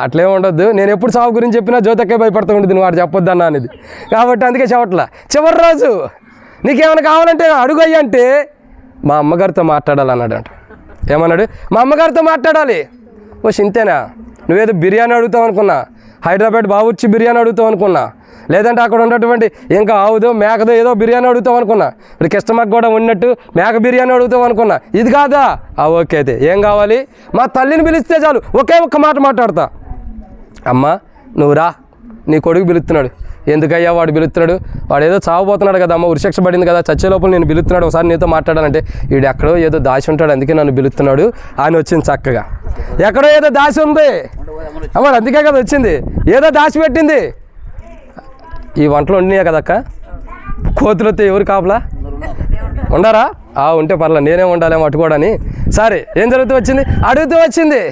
అట్లేమి ఉండొద్దు. నేను ఎప్పుడు సాగు గురించి చెప్పినా జ్యోతకే భయపడుతూ ఉంటుంది, నువ్వు వాడు చెప్పొద్దు అన్న అనేది. కాబట్టి అందుకే చెప్పట్లా. చివరి రోజు నీకేమైనా కావాలంటే అడుగు అయ్యి అంటే మా అమ్మగారితో మాట్లాడాలన్నాడంట. ఏమన్నాడు? మా అమ్మగారితో మాట్లాడాలి. ఇంతేనా? నువ్వేదో బిర్యానీ అడుగుతావు అనుకున్నా, హైదరాబాద్ బావుర్చి బిర్యానీ అడుగుతావు అనుకున్నా, లేదంటే అక్కడ ఉన్నటువంటి ఇంకా ఆవుదో మేకదో ఏదో బిర్యానీ అడుగుతావు అనుకున్నా, ఇప్పుడు కస్టమర్కి కూడా ఉన్నట్టు మేక బిర్యానీ అడుగుతావు అనుకున్నా. ఇది కాదా? ఓకే, అయితే ఏం కావాలి? మా తల్లిని పిలిస్తే చాలు, ఒకే ఒక్క మాట మాట్లాడతా. అమ్మా నువ్వు రా, నీ కొడుకు పిలుస్తున్నాడు. ఎందుకయ్యా వాడు పిలుస్తున్నాడు? వాడు ఏదో చావబోతున్నాడు కదా అమ్మ, ఉరిశిక్ష పడింది కదా, చచ్చే లోపల నేను పిలుస్తున్నాడు, ఒకసారి నీతో మాట్లాడాలంటే వీడు ఎక్కడో ఏదో దాచి ఉంటాడు, అందుకే నన్ను పిలుస్తున్నాడు అని వచ్చింది. చక్కగా ఎక్కడో ఏదో దాచి ఉంది అమ్మ, అందుకే కదా వచ్చింది. ఏదో దాచి పెట్టింది. ఈ వంటలు వండినాయా కదక్క? కోతులు వస్తే ఎవరు కాపలా ఉండరా? ఉంటే పర్లేదు, నేనే ఉండాలేమో అట్టుకోవడానికి. సరే, ఏం జరుగుతూ వచ్చింది? అడుగుతూ వచ్చింది.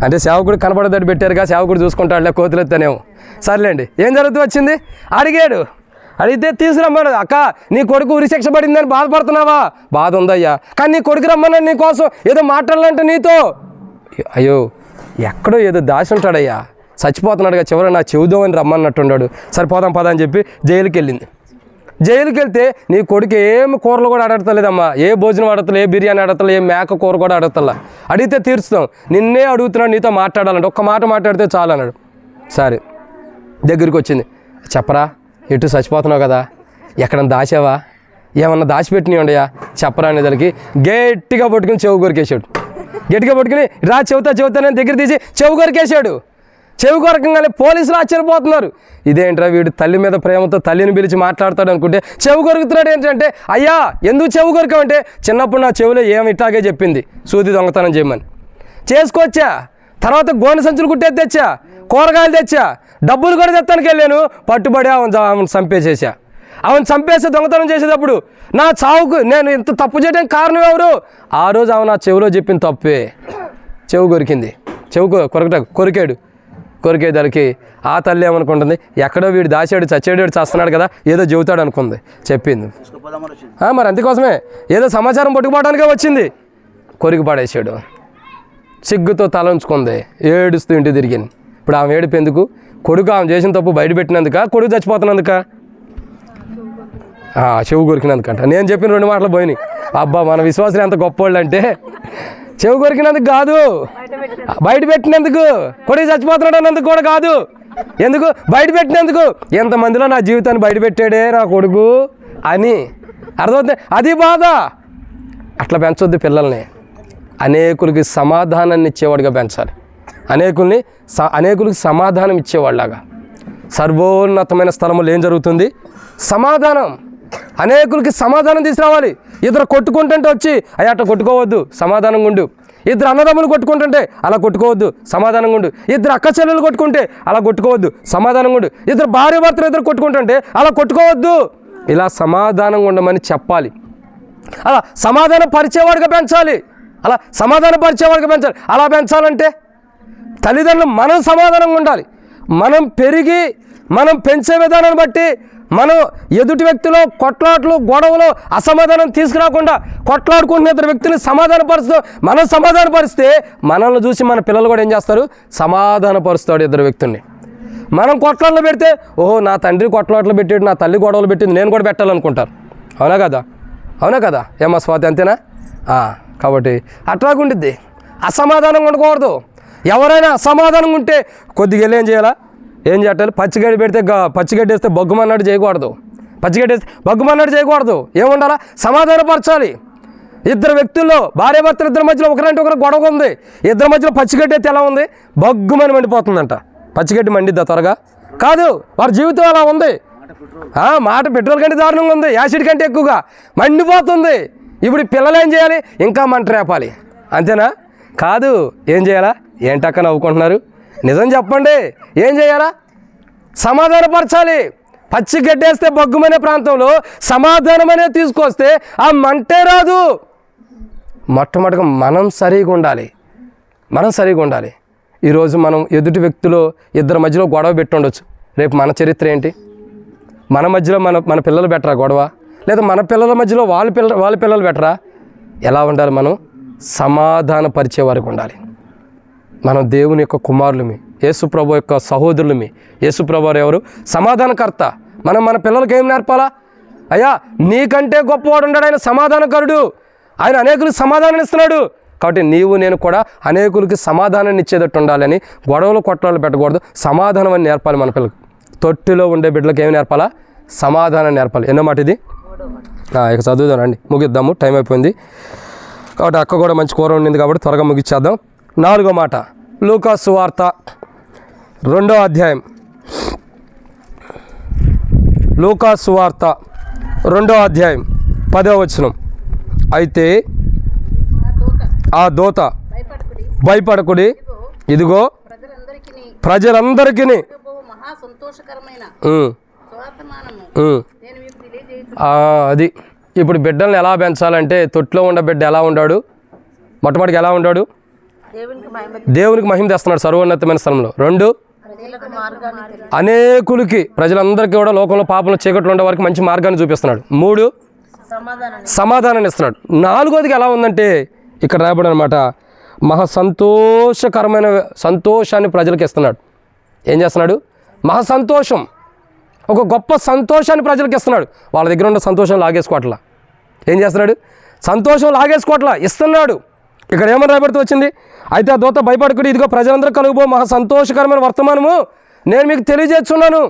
అంటే సేవకుడు కనపడేటట్టు పెట్టారుగా, సేవకుడు చూసుకుంటాడులే కోతులు ఎత్తనేమో. సర్లేండి, ఏం జరుగుతూ వచ్చింది? అడిగాడు. అడిగితే తీసుకురమ్మన్నాడు. అక్క నీ కొడుకు ఉరిశిక్ష పడిందని బాధపడుతున్నావా? బాధ ఉందయ్యా, కానీ నీ కొడుకు రమ్మన్నాడు నీ కోసం, ఏదో మాట్లాడాలంటే నీతో. అయ్యో ఎక్కడో ఏదో దాచి ఉంటాడయ్యా, చచ్చిపోతున్నాడుగా, చివరి నా చెబుదాం అని రమ్మన్నట్టున్నాడు. సరిపోదాం పదా అని చెప్పి జైలుకి వెళ్ళింది. జైలుకి వెళ్తే నీ కొడుకు ఏం కూరలు కూడా అడగలేదమ్మా, ఏ భోజనం అడగతలే, ఏ బిర్యానీ అడగతలే, ఏ మేక కూర కూడా అడగతలా. అడిగితే తీర్చుతాం, నిన్నే అడుగుతున్నాడు, నీతో మాట్లాడాలంటే ఒక్క మాట మాట్లాడితే చాలు అన్నాడు. సరే, దగ్గరికి వచ్చింది. చెప్పరా, ఎటు చచ్చిపోతున్నావు కదా, ఎక్కడన్నా దాచావా, ఏమన్నా దాచిపెట్టినవి ఉండయా చెప్పరా అనేదానికి గట్టిగా పట్టుకుని చెవు కొరికేశాడు. గట్టిగా పట్టుకుని రా చెబుతానని దగ్గర తీసి చెవు కొరికేశాడు. చెవి కొరకంగానే పోలీసులు ఆశ్చర్యపోతున్నారు. ఇదేంట్రా వీడు తల్లి మీద ప్రేమతో తల్లిని పిలిచి మాట్లాడతాడు అనుకుంటే చెవి కొరుకుతున్నాడు. ఏంటంటే అయ్యా ఎందుకు చెవి కొరకమంటే, చిన్నప్పుడు నా చెవిలో ఏమి ఇట్లాగే చెప్పింది, సూది దొంగతనం చేయమని. చేసుకొచ్చా, తర్వాత గోనె సంచులు కుట్టేది తెచ్చా, కూరగాయలు తెచ్చా, డబ్బులు కూడా తెత్తానికి వెళ్ళాను. పట్టుబడి ఆమెను చంపేసేసా. చంపేస్తే దొంగతనం చేసేటప్పుడు నా చావుకు నేను ఇంత తప్పు చేయడానికి కారణం ఎవరు? ఆ రోజు ఆమె నా చెవిలో చెప్పిన తప్పే. చెవు కొరికింది. చెవు కొరికేదానికి ఆ తల్లి ఏమనుకుంటుంది, ఎక్కడో వీడు దాచాడు, చచ్చేడు, చేస్తున్నాడు కదా, ఏదో చెబుతాడు అనుకుంది. చెప్పింది. మరి అందుకోసమే ఏదో సమాచారం పట్టుకుపోవడానికే వచ్చింది. కొరికి పడేసాడు. సిగ్గుతో తల ఉంచుకుంది, ఏడుస్తూ ఇంటి తిరిగింది. ఇప్పుడు ఆమె ఏడుపు ఎందుకు? కొడుకు ఆమె చేసిన తప్పు బయట పెట్టినందుక, కొడుకు చచ్చిపోతున్నందుక? చెవు కొరికినందుకంట. నేను చెప్పిన 2 మాటలు పోయినాయి. అబ్బా మన విశ్వాసులు ఎంత గొప్పవాళ్ళు అంటే, చెవు కొరికినందుకు కాదు, బయట పెట్టినందుకు, కొడుకు చచ్చిపోతున్నాడు అన్నందుకు కూడా కాదు. ఎందుకు? బయట పెట్టినందుకు. ఎంతమందిలో నా జీవితాన్ని బయట పెట్టాడే నా కొడుకు అని అర్థమవుతుంది. అది బాధ. అట్లా పెంచొద్దు పిల్లల్ని. అనేకులకి సమాధానాన్ని ఇచ్చేవాడిగా పెంచాలి. అనేకులకి సమాధానం ఇచ్చేవాళ్ళలాగా. సర్వోన్నతమైన స్థలంలో ఏం జరుగుతుంది? సమాధానం. అనేకులకి సమాధానం తీసుకురావాలి. ఇద్దరు కొట్టుకుంటుంటే వచ్చి అయ్యా అట్లా కొట్టుకోవద్దు, సమాధానంగా ఉండు. ఇద్దరు అన్నదమ్ములు కొట్టుకుంటుంటే అలా కొట్టుకోవద్దు, సమాధానంగా ఉండు. ఇద్దరు అక్క చెల్లెలు కొట్టుకుంటే అలా కొట్టుకోవద్దు, సమాధానంగా ఉండు. ఇద్దరు భార్య భర్తలు ఇద్దరు కొట్టుకుంటుంటే అలా కొట్టుకోవద్దు. ఇలా సమాధానంగా ఉండమని చెప్పాలి. అలా సమాధానం పరిచేవాడిగా పెంచాలి. అలా పెంచాలంటే తల్లిదండ్రులు మనం సమాధానంగా ఉండాలి. మనం పెరిగి మనం పెంచే విధానాన్ని బట్టి మనం ఎదుటి వ్యక్తిలో కొట్లాట్లు గొడవలు అసమాధానం తీసుకురాకుండా కొట్లాడుకుంటున్న ఇద్దరు వ్యక్తిని సమాధానపరుస్తూ మనం సమాధానపరిస్తే మనల్ని చూసి మన పిల్లలు కూడా ఏం చేస్తారు, సమాధానపరుస్తాడు ఇద్దరు వ్యక్తుల్ని. మనం కొట్లాట్లు పెడితే ఓహో నా తండ్రి కొట్లాట్లు పెట్టాడు, నా తల్లి గొడవలు పెట్టింది, నేను కూడా పెట్టాలనుకుంటారు. అవునా కదా? అవునా కదా? ఏమా స్వాతి, అంతేనా? కాబట్టి అట్లాగుండిద్ది. అసమాధానంగా ఉండకూడదు. ఎవరైనా అసమాధానంగా ఉంటే కొద్దిగా వెళ్ళి ఏం చేయాలి, పచ్చిగడ్డి పెడితే పచ్చిగడ్డి వేస్తే బొగ్గుమన్నాడు చేయకూడదు. పచ్చిగడ్డి వేస్తే బొగ్గుమన్నాడు చేయకూడదు. ఏముండాలా? సమాధానపరచాలి. ఇద్దరు వ్యక్తుల్లో భార్యాభర్తలు ఇద్దరి మధ్యలో ఒకరంటే ఒకరు గొడవ ఉంది. ఇద్దరి మధ్యలో పచ్చిగడ్డి అయితే ఎలా ఉంది? బొగ్గుమని మండిపోతుందంట. పచ్చిగడ్డి మండిద్దా త్వరగా? కాదు. వారి జీవితం అలా ఉంది. మాట పెట్రోల్ కంటే దారుణంగా ఉంది, యాసిడ్ కంటే ఎక్కువగా మండిపోతుంది. ఇప్పుడు పిల్లలు ఏం చేయాలి? ఇంకా మంట రేపాలి. అంతేనా? కాదు. ఏం చేయాలా? ఏంటక్క నవ్వుకుంటున్నారు? నిజం చెప్పండి. ఏం చేయాలా? సమాధానపరచాలి. పచ్చి గడ్డేస్తే బొగ్గుమనే ప్రాంతంలో సమాధానం అనేది తీసుకొస్తే ఆ మంటే రాదు. మొట్టమొదటిగా మనం సరిగా ఉండాలి. ఈరోజు మనం ఎదుటి వ్యక్తులు ఇద్దరి మధ్యలో గొడవ పెట్టి ఉండొచ్చు. రేపు మన చరిత్ర ఏంటి? మన మధ్యలో మన పిల్లలు బెటరా గొడవ? లేదా మన పిల్లల మధ్యలో వాళ్ళ పిల్లలు బెటరా? ఎలా ఉండాలి? మనం సమాధానపరిచే వారికి ఉండాలి. మనం దేవుని యొక్క కుమారులమి, యేసుప్రభు యొక్క సహోదరులమి. యేసుప్రభు ఎవరు? సమాధానకర్త. మనం మన పిల్లలకి ఏం నేర్పాలా? అయ్యా నీకంటే గొప్పవాడు ఉన్నాడు, ఆయన సమాధానకరుడు, ఆయన అనేకులకు సమాధానం ఇస్తున్నాడు. కాబట్టి నీవు నేను కూడా అనేకులకి సమాధానాన్ని ఇచ్చేటట్టు ఉండాలని, గొడవలు కొట్లాలు పెట్టకూడదు, సమాధానం అని నేర్పాలి మన పిల్లలకు. తొట్టిలో ఉండే బిడ్డలకు ఏమి నేర్పాలా? సమాధానం నేర్పాలి. ఎన్నో మాట ఇది? ఇక చదువుదానండి, ముగిద్దాము, టైం అయిపోయింది. కాబట్టి అక్క కూడా మంచి కూర ఉండింది కాబట్టి త్వరగా ముగిచ్చేద్దాం. 4వ మాట, లూకా సువార్త 2వ అధ్యాయం. లూకా సువార్త 2వ అధ్యాయం 10వ వచనం. అయితే ఆ దూత భయపడకుడి, ఇదిగో ప్రజలందరికీ అది. ఇప్పుడు బిడ్డల్ని ఎలా పెంచాలంటే, తొట్లో ఉన్న బిడ్డ ఎలా ఉన్నాడు? మొట్టమొదటిగా ఎలా ఉన్నాడు? దేవునికి మహిమ తెస్తున్నాడు సర్వోన్నతమైన స్థలంలో. 2, అనేకులకి ప్రజలందరికీ కూడా లోకంలో పాపంలో చీకట్లు ఉండే వారికి మంచి మార్గాన్ని చూపిస్తున్నాడు. 3, సమాధానాన్ని ఇస్తున్నాడు. 4వదిగా ఎలా ఉందంటే ఇక్కడ రాయబడి అనమాట, మహా సంతోషకరమైన సంతోషాన్ని ప్రజలకు ఇస్తున్నాడు. ఏం చేస్తున్నాడు? మహా సంతోషం, ఒక గొప్ప సంతోషాన్ని ప్రజలకు ఇస్తున్నాడు. వాళ్ళ దగ్గర ఉన్న సంతోషం లాగేసుకోవట్లా. ఏం చేస్తున్నాడు? సంతోషం లాగేసుకోవట్లా, ఇస్తున్నాడు. ఇక్కడ ఏమని రాబడుతూ వచ్చింది? అయితే ఆ దూత భయపడకుడి, ఇదిగో ప్రజలందరూ కలుగుబో మహా సంతోషకరమైన వర్తమానము నేను మీకు తెలియజేస్తున్నాను.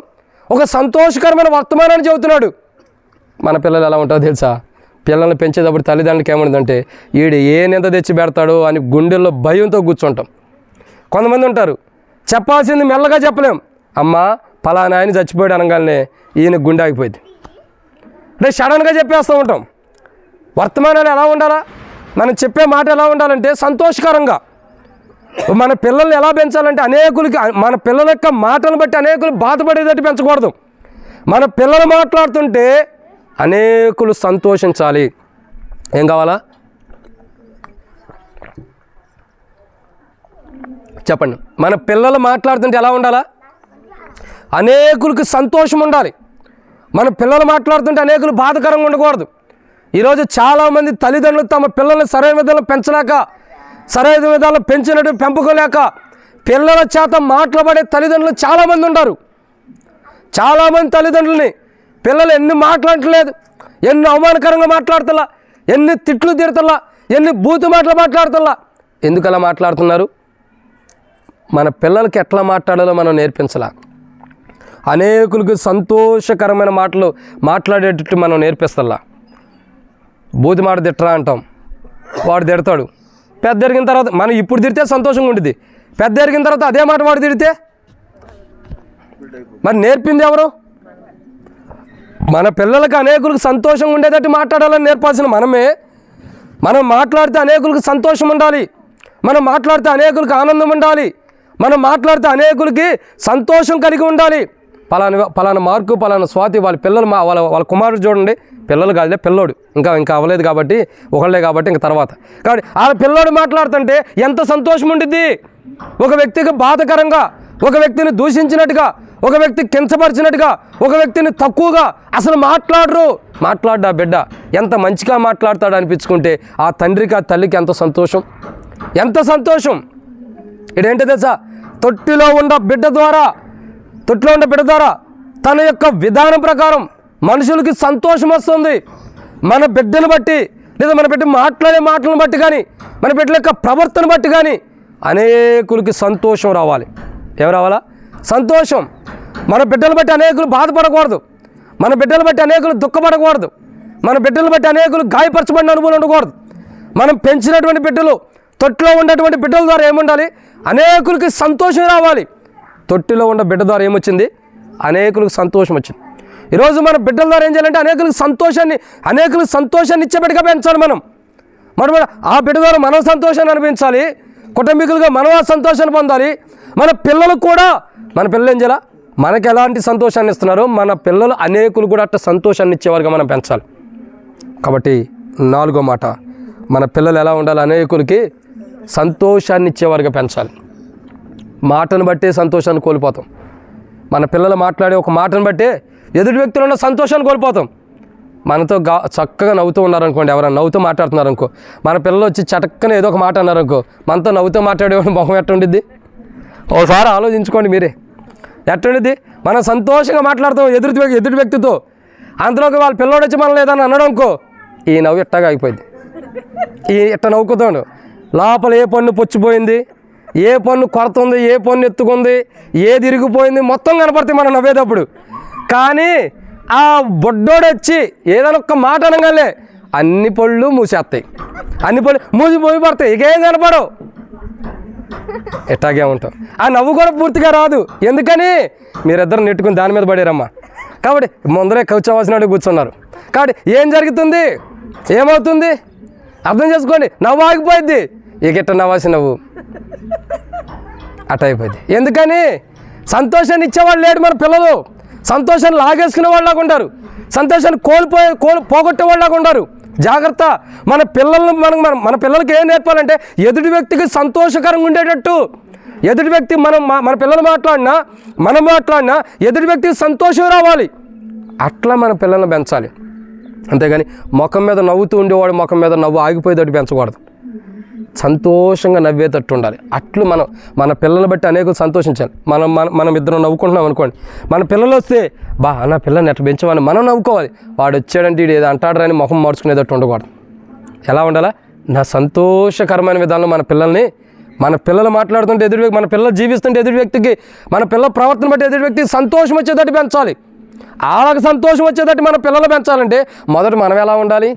ఒక సంతోషకరమైన వర్తమానాన్ని చెబుతున్నాడు. మన పిల్లలు ఎలా ఉంటారో తెలుసా? పిల్లల్ని పెంచేటప్పుడు తల్లిదండ్రులకి ఏమవుతుందంటే, ఈడు ఏ నింద తెచ్చి పెడతాడో అని గుండెల్లో భయంతో కూర్చుంటాం. కొంతమంది ఉంటారు, చెప్పాల్సింది మెల్లగా చెప్పలేం. అమ్మా పలానా ఆయన చచ్చిపోయాడు అనగానే ఈయన గుండె ఆగిపోయింది. అంటే సడన్గా చెప్పేస్తూ ఉంటాం. వర్తమానాలు ఎలా ఉండాలా? మనం చెప్పే మాట ఎలా ఉండాలంటే సంతోషకరంగా. మన పిల్లల్ని ఎలా పెంచాలంటే అనేకులకి, మన పిల్లల యొక్క మాటలను బట్టి అనేకులు బాధపడేటట్టు పెంచకూడదు. మన పిల్లలు మాట్లాడుతుంటే అనేకులు సంతోషించాలి. ఏం కావాలా? చెప్పండి. మన పిల్లలు మాట్లాడుతుంటే ఎలా ఉండాలా? అనేకులకు సంతోషం ఉండాలి. మన పిల్లలు మాట్లాడుతుంటే అనేకులు బాధకరంగా ఉండకూడదు. ఈరోజు చాలామంది తల్లిదండ్రులు తమ పిల్లల్ని సరైన విధాలు పెంచలేక, సరైన విధాలు పెంచినట్టు పెంపుకోలేక పిల్లల చేత మాట్లాడే తల్లిదండ్రులు చాలామంది ఉంటారు. చాలామంది తల్లిదండ్రులని పిల్లలు ఎన్ని మాట్లాడట్లేదు, ఎన్ని అవమానకరంగా మాట్లాడుతున్నా, ఎన్ని తిట్లు తిడుతున్నా, ఎన్ని బూతు మాటలు మాట్లాడుతున్నా. ఎందుకు అలా మాట్లాడుతున్నారు? మన పిల్లలకి ఎట్లా మాట్లాడాలో మనం నేర్పించాలా. అనేకులకు సంతోషకరమైన మాటలు మాట్లాడేటట్టు మనం నేర్పిస్తల్లా. బూతి మాట తిట్టరా అంటాం, వాడు తిడతాడు. పెద్ద ఎరిగిన తర్వాత మనం ఇప్పుడు తిడితే సంతోషంగా ఉంటుంది, పెద్ద ఎరిగిన తర్వాత అదే మాట వాడు తిడితే మరి నేర్పింది ఎవరు? మన పిల్లలకి అనేకులకు సంతోషంగా ఉండేటట్టు మాట్లాడాలని నేర్పాల్సిన మనమే. మనం మాట్లాడితే అనేకులకు సంతోషం ఉండాలి, మనం మాట్లాడితే అనేకులకు ఆనందం ఉండాలి, మనం మాట్లాడితే అనేకులకి సంతోషం కలిగి ఉండాలి. పలానా మార్కు, పలానా స్వాతి వాళ్ళ పిల్లలు, వాళ్ళ కుమారుడు చూడండి, పిల్లలు కాదులే, పిల్లోడు ఇంకా అవ్వలేదు కాబట్టి, ఒకళ్ళే కాబట్టి ఇంకా తర్వాత. కాబట్టి ఆ పిల్లోడు మాట్లాడుతుంటే ఎంత సంతోషం ఉండిద్ది. ఒక వ్యక్తికి బాధకరంగా, ఒక వ్యక్తిని దూషించినట్టుగా, ఒక వ్యక్తి కించపరిచినట్టుగా, ఒక వ్యక్తిని తక్కువగా అసలు మాట్లాడ్డా బిడ్డ ఎంత మంచిగా మాట్లాడతాడు అనిపించుకుంటే ఆ తండ్రికి ఆ తల్లికి ఎంత సంతోషం. ఇదేంటో తెలుసా, తొట్టిలో ఉన్న బిడ్డ ద్వారా తన యొక్క విధానం ప్రకారం మనుషులకి సంతోషం వస్తుంది. మన బిడ్డను బట్టి, లేదా మన బిడ్డ మాట్లాడే మాటలను బట్టి కానీ, మన బిడ్డల యొక్క ప్రవర్తన బట్టి కానీ అనేకులకి సంతోషం రావాలి. ఏం రావాలా? సంతోషం. మన బిడ్డలు బట్టి అనేకులు బాధపడకూడదు, మన బిడ్డలు బట్టి అనేకులు దుఃఖపడకూడదు, మన బిడ్డలు బట్టి అనేకులు గాయపరచబడిన అనుభవం ఉండకూడదు. మనం పెంచినటువంటి బిడ్డలు, తొట్టిలో ఉన్నటువంటి బిడ్డల ద్వారా ఏముండాలి? అనేకులకి సంతోషం రావాలి. తొట్టిలో ఉన్న బిడ్డ ద్వారా ఏమొచ్చింది? అనేకులకు సంతోషం వచ్చింది. ఈరోజు మన బిడ్డల ద్వారా ఏం చేయాలంటే అనేకులకు సంతోషాన్ని ఇచ్చే బిడ్డగా పెంచాలి. మనం ఆ బిడ్డ ద్వారా మనం సంతోషాన్ని అనిపించాలి, కుటుంబీకులుగా మనం ఆ సంతోషాన్ని పొందాలి. మన పిల్లలకు కూడా, మన పిల్లలు ఏం చేయాలి? మనకు ఎలాంటి సంతోషాన్ని ఇస్తున్నారో మన పిల్లలు అనేకులు కూడా అట్లా సంతోషాన్ని ఇచ్చేవారుగా మనం పెంచాలి. కాబట్టి 4వ మాట, మన పిల్లలు ఎలా ఉండాలి? అనేకులకి సంతోషాన్ని ఇచ్చేవారుగా పెంచాలి. మాటను బట్టే సంతోషాన్ని కోల్పోతాం. మన పిల్లలు మాట్లాడే ఒక మాటను బట్టే ఎదుటి వ్యక్తులు ఉన్న సంతోషాన్ని కోల్పోతాం. మనతో చక్కగా నవ్వుతూ ఉన్నారనుకోండి, ఎవరైనా నవ్వుతూ మాట్లాడుతున్నారనుకో, మన పిల్లలు వచ్చి చటక్కన ఏదో ఒక మాట అన్నారనుకో, మనతో నవ్వుతూ మాట్లాడేవాడు మొహం ఎట్టుండిద్ది? ఒకసారి ఆలోచించుకోండి మీరే. ఎట్టుండిద్ది? మనం సంతోషంగా మాట్లాడతాం ఎదుటి వ్యక్తితో, అంతలోకి వాళ్ళ పిల్లోడు వచ్చి మనం లేదని అన్నాడు అనుకో, ఈ నవ్వు ఇట్టగా అయిపోయింది. ఇట్ట నవ్వుకుతాడు. లోపల ఏ పన్ను పొచ్చిపోయింది, ఏ పన్ను కొరత ఉంది, ఏ పన్ను ఎత్తుకుంది, ఏది ఇరిగిపోయింది మొత్తం కనపడుతుంది మనం నవ్వేటప్పుడు. కానీ ఆ బొడ్డోడు వచ్చి ఏదైనా ఒక్క మాట అనగానే అన్ని పళ్ళు మూసేస్తాయి, అన్ని పళ్ళు మూసిపోయి పడతాయి, ఇకేం కనపడవు. ఎట్టాగే ఉంటాం. ఆ నవ్వు కూడా పూర్తిగా రాదు. ఎందుకని? మీరిద్దరు నెట్టుకుని దాని మీద పడారమ్మా. కాబట్టి ముందరే కూర్చోవలసినట్టు కూర్చున్నారు. కాబట్టి ఏం జరుగుతుంది? ఏమవుతుంది? అర్థం చేసుకోండి. నవ్వు ఆగిపోయింది. ఇక నవ్వాల్సి నవ్వు అట్ట అయిపోయింది. ఎందుకని? సంతోషాన్ని ఇచ్చేవాళ్ళు లేడు. మన పిల్లలు సంతోషాన్ని లాగేసుకునే వాళ్ళలాగా ఉంటారు, సంతోషాన్ని పోగొట్టే వాళ్ళలాగా ఉంటారు. జాగ్రత్త. మన పిల్లలకి ఏం నేర్పాలంటే ఎదుటి వ్యక్తికి సంతోషకరంగా ఉండేటట్టు, ఎదుటి వ్యక్తి మన పిల్లలు మనం మాట్లాడినా ఎదుటి వ్యక్తికి సంతోషం రావాలి. అట్లా మన పిల్లల్ని పెంచాలి. అంతేగాని ముఖం మీద నవ్వుతూ ఉండేవాడు ముఖం మీద నవ్వు ఆగిపోయేటట్టు పెంచకూడదు. సంతోషంగా నవ్వేటట్టు ఉండాలి. అట్లు మన పిల్లల్ని బట్టి అనేకులు సంతోషించాలి. మనం ఇద్దరం నవ్వుకుంటున్నాం అనుకోండి, మన పిల్లలు వస్తే నా పిల్లల్ని ఎట్లా పెంచమని మనం నవ్వుకోవాలి. వాడు వచ్చాడంటే వీడు ఏదో అంటాడని ముఖం మార్చుకునేటట్టు ఉండకూడదు. ఎలా ఉండాలా? నా సంతోషకరమైన విధానంలో మన పిల్లలు మాట్లాడుతుంటే మన పిల్లలు జీవిస్తుంటే ఎదుటి వ్యక్తికి, మన పిల్లల ప్రవర్తన బట్టి ఎదుటి వ్యక్తికి సంతోషం వచ్చేటట్టు పెంచాలి. వాళ్ళకి సంతోషం వచ్చేటట్టు మన పిల్లలు పెంచాలంటే మొదట మనం ఎలా ఉండాలి?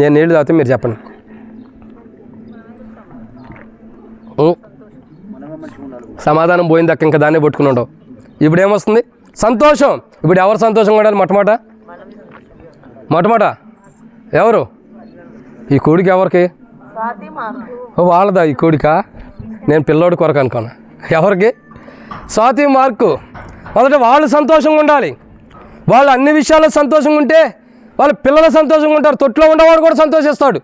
నేను నీళ్ళు తాగితే మీరు చెప్పండి. సమాధానం పోయింది అక్క, ఇంకా దాన్నే పట్టుకుని ఉండవు. ఇప్పుడు ఏమొస్తుంది? సంతోషం. ఇప్పుడు ఎవరు సంతోషంగా ఉండాలి? మొట్టమొదట ఎవరు? ఈ కోడికి ఎవరికి? వాళ్ళదా ఈ కోడికా? నేను పిల్లోడి కొరకు అనుకున్నా. ఎవరికి? స్వాతి మార్కు. మొదట వాళ్ళు సంతోషంగా ఉండాలి. వాళ్ళు అన్ని విషయాల్లో సంతోషంగా ఉంటే వాళ్ళ పిల్లలు సంతోషంగా ఉంటారు. తొట్లో ఉండేవాడు కూడా సంతోషిస్తాడు.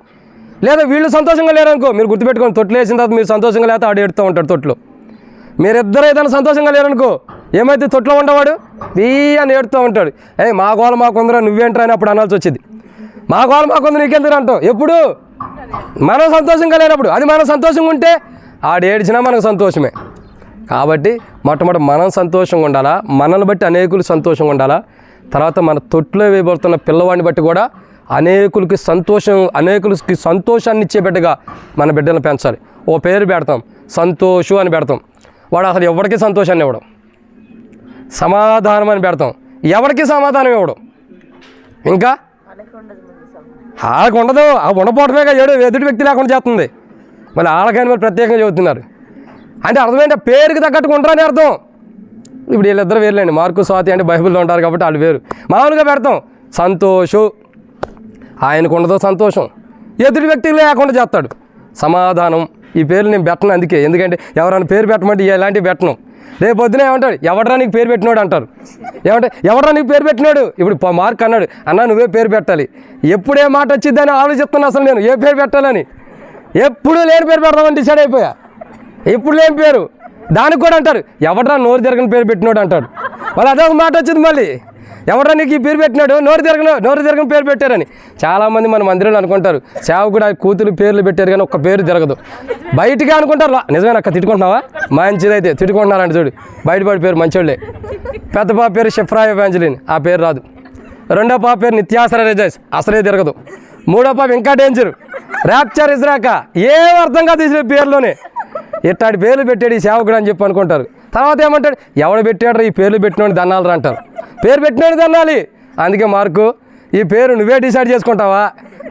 లేదా వీళ్ళు సంతోషంగా లేరనుకో, మీరు గుర్తుపెట్టుకోండి, తొట్లు వేసిన తర్వాత మీరు సంతోషంగా లేకపోతే ఆడు ఏడుతూ ఉంటాడు తొట్లు. మీరిద్దరు ఏదైనా సంతోషంగా లేరనుకో, ఏమైతే తొట్లో ఉండేవాడు అని ఏడుతూ ఉంటాడు. మా గోల మాకుందరా నువ్వేంట్రా అని అప్పుడు అనాల్సి వచ్చింది. మా గోల మాకుందర నీకెందుకు అంటావు ఎప్పుడు? మనం సంతోషంగా లేనప్పుడు. అది మనం సంతోషంగా ఉంటే ఆడు ఏడిచినా మనకు సంతోషమే. కాబట్టి మొట్టమొదటి మనం సంతోషంగా ఉండాలా, మనల్ని బట్టి అనేకులు సంతోషంగా ఉండాలా. తర్వాత మన తొట్టులో వేయబడుతున్న పిల్లవాడిని బట్టి కూడా అనేకులకి సంతోషాన్ని ఇచ్చే బిడ్డగా మన బిడ్డలను పెంచాలి. ఓ పేరు పెడతాం, సంతోషు అని పెడతాం, వాడు అసలు ఎవరికి సంతోషాన్ని ఇవ్వడం. సమాధానం అని పెడతాం, ఎవరికి సమాధానం ఇవ్వడం. ఇంకా వాళ్ళకి ఉండదు. ఆ ఉండపోవటమేగా ఎదుటి వ్యక్తి లేకుండా చేస్తుంది. మళ్ళీ వాళ్ళకైనా మరి ప్రత్యేకంగా చెబుతున్నారు అంటే అర్థమైంటే పేరుకి తగ్గట్టుగా ఉండరని అర్థం. ఇప్పుడు వీళ్ళిద్దరు వేరులేండి, మార్కు స్వాతి అంటే బైబిల్లో ఉంటారు కాబట్టి వాళ్ళు వేరు. మామూలుగా పెడతాం సంతోషు, ఆయనకు ఉండదో సంతోషం, ఎదుటి వ్యక్తికి లేకుండా చేస్తాడు. సమాధానం. ఈ పేర్లు నేను పెట్టను అందుకే, ఎందుకంటే ఎవరైనా పేరు పెట్టమంటే ఇలాంటివి పెట్టను. రేపు పొద్దున ఏమంటాడు, ఎవడరా నీకు పేరు పెట్టినాడు అంటారు. ఎవడరా నీకు పేరు పెట్టినాడు? ఇప్పుడు మార్క్ అన్నాడు, అన్నా నువ్వే పేరు పెట్టాలి. ఎప్పుడే మాట వచ్చిద్దని ఆలోచిస్తున్నా అసలు నేను ఏ పేరు పెట్టాలని. ఎప్పుడు లేని పేరు పెడదామని డిసైడ్ అయిపోయా. ఇప్పుడు లేని పేరు. దానికి కూడా అంటారు ఎవడరా నోరు తిరగని పేరు పెట్టినాడు అంటాడు. మళ్ళీ అదొక మాట వచ్చింది మళ్ళీ, ఎవడరా నీకు ఈ పేరు పెట్టినాడు, నోరు తిరగని పేరు పెట్టారని. చాలామంది మన మందిరంలో అనుకుంటారు సేవకుడు కూతురు పేర్లు పెట్టారు కానీ ఒక్క పేరు తిరగదు. బయటికి అనుకుంటారు నిజమేనా అక్క తిట్టుకుంటున్నావా, మంచిదైతే తిట్టుకుంటున్నారంట చూడు, బయటపడి పేరు మంచోళ్ళే. పెద్ద పాప పేరు షిఫ్రా ఎవాంజలిన్, ఆ పేరు రాదు. రెండో పాప పేరు నిత్యాసర రిజైస్, అసలే తిరగదు. మూడో పాప ఇంకా డేంజర్, ర్యాప్చర్ ఇజ్రాక, ఏం అర్థం కాదు ఈ పేర్లోనే. ఇట్లాంటి పేర్లు పెట్టాడు ఈ సేవకుడు అని చెప్పి అనుకుంటారు. తర్వాత ఏమంటాడు ఎవడు పెట్టాడు ఈ పేర్లు పెట్టినోడు దన్నాలు అంటారు. పేరు పెట్టినోడు దన్నాలి. అందుకే మార్కు ఈ పేరు నువ్వే డిసైడ్ చేసుకుంటావా,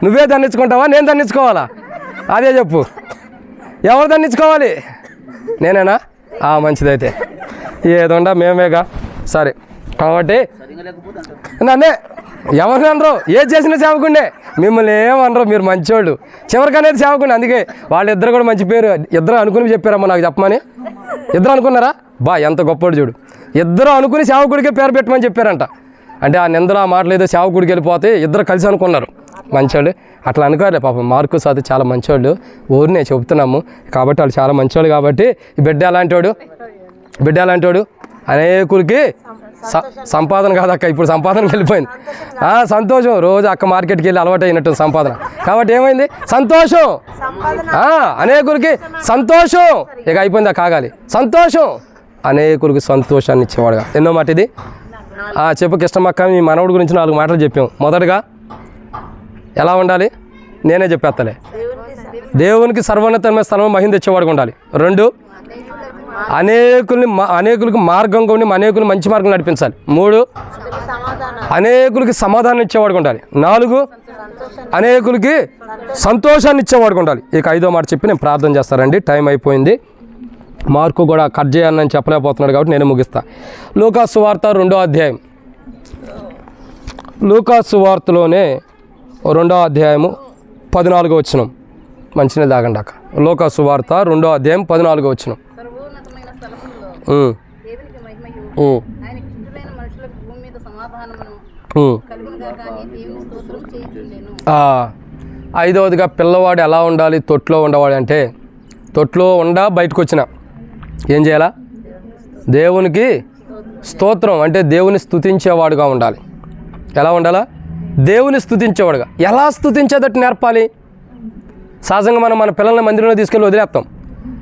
నువ్వే దండించుకుంటావా, నేను దండించుకోవాలా? అదే చెప్పు, ఎవరు దండించుకోవాలి? నేనేనా? మంచిదైతే ఏదోండా మేమేగా సరే. కాబట్టి నన్నే ఎవరిని అనరు, ఏది చేసిన సేవకుండే, మిమ్మల్ని ఏమనరు, మీరు మంచోళ్ళు. చివరికి అనేది సేవకుండే. అందుకే వాళ్ళిద్దరు కూడా మంచి పేరు ఇద్దరు అనుకుని చెప్పారమ్మా నాకు చెప్పమని. ఇద్దరు అనుకున్నారా? ఎంత గొప్పడు చూడు, ఇద్దరు అనుకుని సేవకుడికే పేరు పెట్టమని చెప్పారంట. అంటే ఆ నిందలు ఆ మాటలు ఏదో సేవకుడికి వెళ్ళిపోతే ఇద్దరు కలిసి అనుకున్నారు మంచోళ్ళు. అట్లా అనుకోలే పాపం మార్కు సాతి చాలా మంచోళ్ళు, ఊరినే చెబుతున్నాము కాబట్టి వాళ్ళు చాలా మంచోళ్ళు. కాబట్టి ఈ బిడ్డ ఎలాంటి వాడు అనేకులకి సంపాదన కాదక్క, ఇప్పుడు సంపాదనకి వెళ్ళిపోయింది. సంతోషం, రోజు అక్క మార్కెట్కి వెళ్ళి అలవాటు అయినట్టు సంపాదన. కాబట్టి ఏమైంది? సంతోషం, అనేకులకి సంతోషం. ఇక అయిపోయింది ఆ కాగాలి. సంతోషం, అనేకులకి సంతోషాన్ని ఇచ్చేవాడుగా. ఎన్నో మాట ఇది చెప్పు కృష్ణమక్క, మీ మనవుడి గురించి 4 మాటలు చెప్పాం. మొదటగా ఎలా ఉండాలి నేనే చెప్పేస్తలే, దేవునికి సర్వోన్నతమైన స్థలం మహిమ తెచ్చేవాడుగా ఉండాలి. 2 అనేకులకి మార్గంగా ఉండి అనేకులు మంచి మార్గం నడిపించాలి. 3 అనేకులకి సమాధానం ఇచ్చేవాడుగా ఉండాలి. 4 అనేకులకి సంతోషాన్ని ఇచ్చేవాడుగా ఉండాలి. ఇక 5వ మాట చెప్పి నేను ప్రార్థన చేస్తానండి, టైం అయిపోయింది. మార్కు కూడా కట్ చేయాలని చెప్పలేకపోతున్నాడు కాబట్టి నేను ముగిస్తా. లూకా సువార్త 2వ అధ్యాయం, లూకా సువార్తలోనే 2వ అధ్యాయము 14వ వచనం. మంచిగా దాగండాక. లూకా సువార్త 2వ అధ్యాయం 14వ వచనం. ఐదవదిగా పిల్లవాడు ఎలా ఉండాలి? తొట్లో ఉండవాడు అంటే తొట్లో బయటకు వచ్చిన ఏం చేయాలా? దేవునికి స్తోత్రం అంటే దేవుని స్తుతించేవాడుగా ఉండాలి. ఎలా ఉండాలా? దేవుని స్తుతించేవాడుగా. ఎలా స్తుతించేదట్టు నేర్పాలి? సహజంగా మనం మన పిల్లల్ని మందిరంలో తీసుకెళ్ళి వదిలేస్తాం,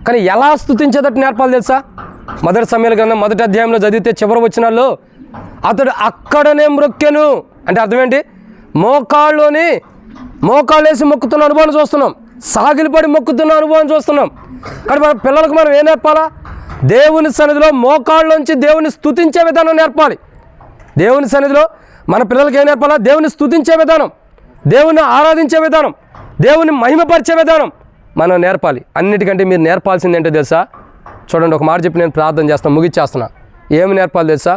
కానీ ఎలా స్తుతించేదట్టు నేర్పాలి తెలుసా? మొదటి సమయాల గ్రంథం 1వ అధ్యాయంలో చదివితే చివరి వచనాల్లో అతడు అక్కడనే మ్రొక్కెను అంటే అర్థం ఏంటి? మోకాళ్ళేసి మొక్కుతున్న అనుభవం చూస్తున్నాం, సాగిలిపడి మొక్కుతున్న అనుభవం చూస్తున్నాం. కానీ మన పిల్లలకు మనం ఏం నేర్పాలా? దేవుని సన్నిధిలో మోకాళ్ళలోంచి దేవుని స్తుతించే విధానం నేర్పాలి. దేవుని సన్నిధిలో మన పిల్లలకి ఏం నేర్పాలా? దేవుని స్తుతించే విధానం, దేవుని ఆరాధించే విధానం, దేవుని మహిమపరిచే విధానం మనం నేర్పాలి. అన్నిటికంటే మీరు నేర్పాల్సింది ఏంటో తెలుసా? చూడండి, ఒక మాట చెప్పి నేను ప్రార్థన చేస్తాను, ముగిచ్చేస్తున్నా. ఏమి నేర్పాలి తెలుసా?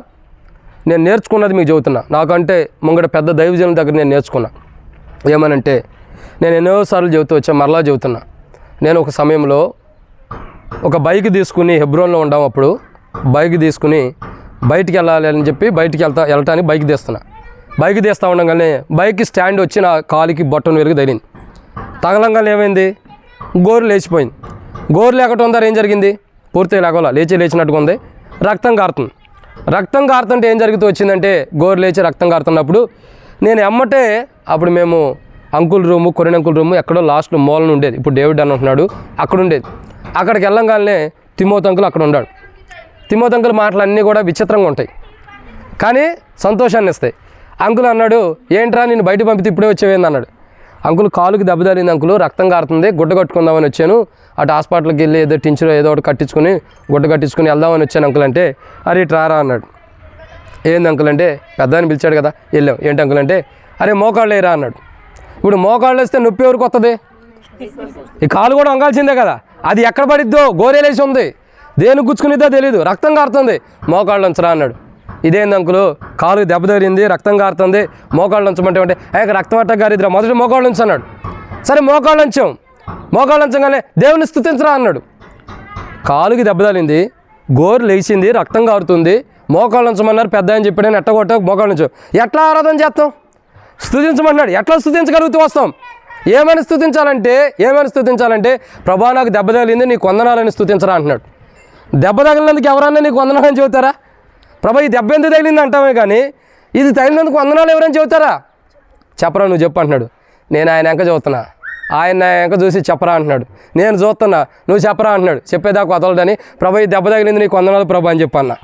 నేను నేర్చుకున్నది మీకు చెబుతున్నా. నాకంటే ముంగట పెద్ద దైవజనుల దగ్గర నేను నేర్చుకున్నా. ఏమనంటే నేను ఎన్నోసార్లు చెబుతూ వచ్చా, మరలా చెబుతున్నా. నేను ఒక సమయంలో ఒక బైక్ తీసుకుని హెబ్రోన్లో ఉండాం. అప్పుడు బైక్ తీసుకుని బయటికి వెళ్ళాలి అని చెప్పి వెళ్ళటానికి బైక్ తీస్తూ ఉండగానే బైక్ స్టాండ్ వచ్చి నా కాలికి బొట్టను వెలుగు తగిలింది. తగలంగానే ఏమైంది? గోరు లేచిపోయింది. గోరు లేకటం ద్వారా ఏం జరిగింది? పూర్తిగా లేకోలా, లేచినట్టుగా ఉంది. రక్తం కారుతుంటే ఏం జరుగుతూ వచ్చిందంటే, గోరు లేచి రక్తం కారుతున్నప్పుడు నేను ఎమ్మటే అప్పుడు మేము అంకుల్ రూము, కొరిన్ అంకుల్ రూము ఎక్కడో లాస్ట్లో మూలను ఉండేది. ఇప్పుడు డేవిడ్ అని ఉంటున్నాడు, అక్కడ ఉండేది. అక్కడికి వెళ్ళంగానే తిమోతి అంకుల్ అక్కడ ఉన్నాడు. తిమోతి అంకుల్ మాటలు అన్నీ కూడా విచిత్రంగా ఉంటాయి, కానీ సంతోషాన్ని ఇస్తాయి. అంకుల్ అన్నాడు, ఏంట్రా నేను బయట పంపితే ఇప్పుడే వచ్చేవేంది అన్నాడు. అంకుల్ కాలుకి దెబ్బ తగిలింది అంకుల్, రక్తం కారుతుంది, గుడ్డ కట్టుకుందామని వచ్చాను. అటు హాస్పిటల్కి వెళ్ళి ఏదో టించులో ఏదో ఒకటి కట్టించుకుని గుడ్డ కట్టించుకుని వెళ్దామని వచ్చాను అంకుల్ అంటే, అరే ఇట్రారా అన్నాడు. ఏంది అంకుల్ అంటే, పెద్దని పిలిచాడు కదా, వెళ్ళాం. ఏంటి అంకుల్ అంటే, అరే మోకాళ్ళు వేయరా అన్నాడు. ఇప్పుడు మోకాళ్ళు వేస్తే నొప్పి ఎవరికి వస్తుంది? ఈ కాలు కూడా వంగాల్సిందే కదా. అది ఎక్కడ పడిద్దో గోరేలేసి ఉంది, దేనికి గుచ్చుకునిద్దో తెలీదు, రక్తం కారుతుంది, మోకాళ్ళు ఉంచరా అన్నాడు. ఇదేంది అంకులు, కాలు దెబ్బ తగిలింది, రక్తం కారుతుంది, మోకాళ్ళు ఉంచమంటే అంటే రక్తం అట్ట గారిద్రా, మొదటి మోకాళ్ళు ఉంచు అన్నాడు. సరే మోకాళ్ళు ఉంచాం. మోకాళ్ళు ఉంచగానే దేవుని స్తుతించరా అన్నాడు. కాలుకి దెబ్బ తగిలింది, గోరు లేచింది, రక్తం కారుతుంది, మోకాళ్ళు ఉంచమన్నారు. పెద్ద అని చెప్పాడని ఎట్టగొట్ట మోకాళ్ళు ఉంచాం. ఎట్లా ఆరాధన చేస్తాం? స్తుతించమన్నాడు, ఎట్లా స్తుతించగలుగుతూ వస్తాం? ఏమని స్తుతించాలంటే ప్రభా నాకు దెబ్బ తగిలింది నీకు వందనాలని స్తుతించరా అంటున్నాడు. దెబ్బ తగిలినందుకు ఎవరన్నా నీకు వందనాలని చెబుతారా? ప్రభా ఈ దెబ్బ ఎందుకు తగిలింది అంటామే కానీ ఇది తగిలినందుకు వందనాలు ఎవరైనా చెబుతారా? చెప్పరా, నువ్వు చెప్పు అంటున్నాడు. నేను ఆయన వెంక చూస్తున్నా, ఆయన నా వెంక చూసి చెప్పరా అంటున్నాడు. నేను చూస్తున్నా, నువ్వు చెప్పరా అంటున్నాడు. చెప్పేదాకా వదలడని ప్రభా ఈ దెబ్బ తగిలింది నీకు వందనాలు ప్రభా అని చెప్పన్నా.